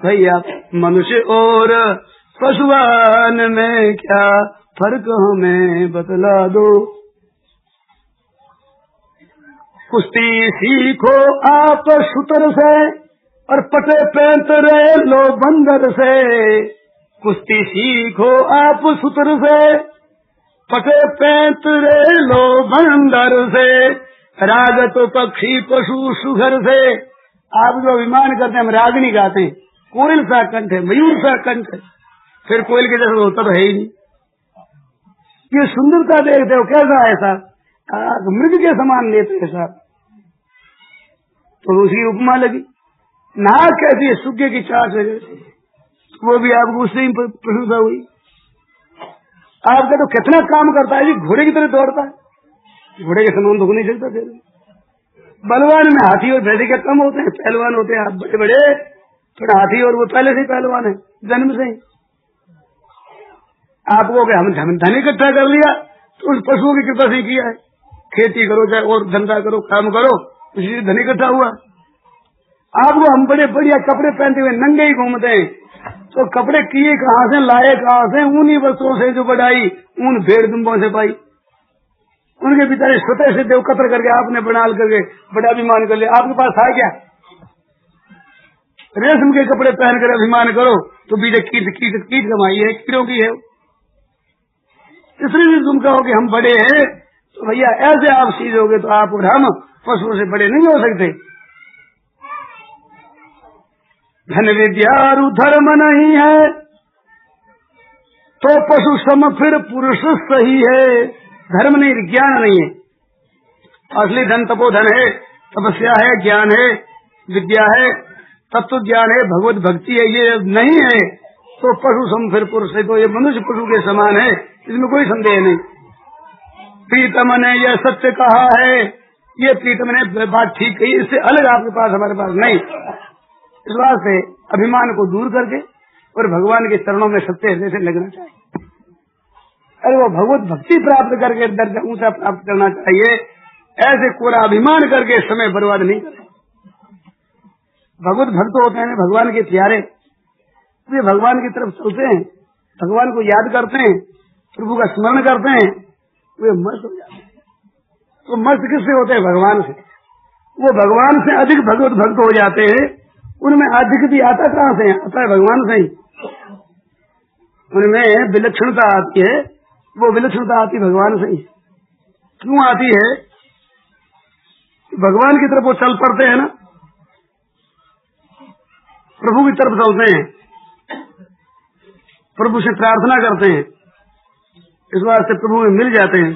भैया मनुष्य और पशुआन में क्या फर्क हमें बतला दो। कुश्ती सीखो आप शुतर से और पटे पैंत रहे लो बंदर से। कुश्ती सीखो आप शुतर से पटे पैंत रहे लो बंदर से। राग तो पक्षी पशु सुघर से। आप जो अभिमान करते हैं हम रागनी गाते हैं, कोयल सा कंठ है, मयूर सा कंठ है, फिर कोयल के जैसा होता तो है ही नहीं। ये सुंदरता देखते हो कैसा है साहब, मृग के समान लेते हैं साहब। तो उसकी उपमा लगी, नाक कैसी है सुगे की चाट है, वो भी आपको उससे ही प्रशंसा हुई। आपका तो कितना काम करता है जी, घोड़े की तरह दौड़ता है, घोड़े के समान दुख नहीं चलता। फिर बलवान में हाथी और भैंसे के कम होते हैं, पहलवान होते हैं आप बड़े बड़े, थोड़ा हाथी और वो पहले से ही पहलवान है जन्म से ही। आपको हम धन इकट्ठा कर लिया तो उस पशुओं की कृपा से किया है। खेती करो चाहे और धंधा करो, काम करो, उसी धन इकट्ठा हुआ। आपको हम बड़े बढ़िया कपड़े पहनते हुए नंगे ही घूमते हैं, तो कपड़े किए कहाँ से, लाए कहाँ से? उन्हीं वस्तुओं से जो बढ़ाई उन भेड़ दुम्बों से पाई। उनके बेचारे स्वतः से देव कतर करके आपने बना करके बड़ा अभिमान कर लिया। आपके पास था क्या? रेशम के कपड़े पहनकर अभिमान करो तो बीजे कीट कमाई है, कीड़ों की है। इसलिए तुम कहो कि हम बड़े हैं, तो भैया ऐसे आप सीखोगे तो आप और हम पशुओं से बड़े नहीं हो सकते। धन विद्या धर्म नहीं है तो पशु सम फिर पुरुष सही है। धर्म नहीं, ज्ञान नहीं है। असली धन तपोधन है, तपस्या है, ज्ञान है, विद्या है, तत्व ज्ञान है, भगवत भक्ति है। ये नहीं है तो पशु सम फिर पुरुष है, तो ये मनुष्य पशु के समान है, इसमें कोई संदेह नहीं। प्रीतम ने यह सत्य कहा है, ये प्रीतम ने बात ठीक कही, इससे अलग आपके पास हमारे पास नहीं। इस बात से अभिमान को दूर करके और भगवान के चरणों में सत्य हृदय से लगना चाहिए। अरे वो भगवत भक्ति प्राप्त करके दर्जा ऊंचा प्राप्त करना चाहिए। ऐसे कोरा अभिमान करके समय बर्बाद नहीं करें। भगवत भक्त होते हैं भगवान के प्यारे, वे भगवान की तरफ चलते हैं, भगवान को याद करते हैं, प्रभु का स्मरण करते हैं, वे मस्त हो जाते हैं। तो मस्त किससे होते हैं? भगवान से। वो भगवान से अधिक भगवत भक्त हो जाते हैं। उनमें अधिक भी आता कहाँ से? आता है भगवान से ही। उनमें विलक्षणता आती है, वो विलक्षणता आती भगवान से ही। क्यों आती है? भगवान की तरफ वो चल पड़ते हैं ना, प्रभु की तरफ चलते हैं, प्रभु से प्रार्थना करते हैं, इस बात से प्रभु में मिल जाते हैं।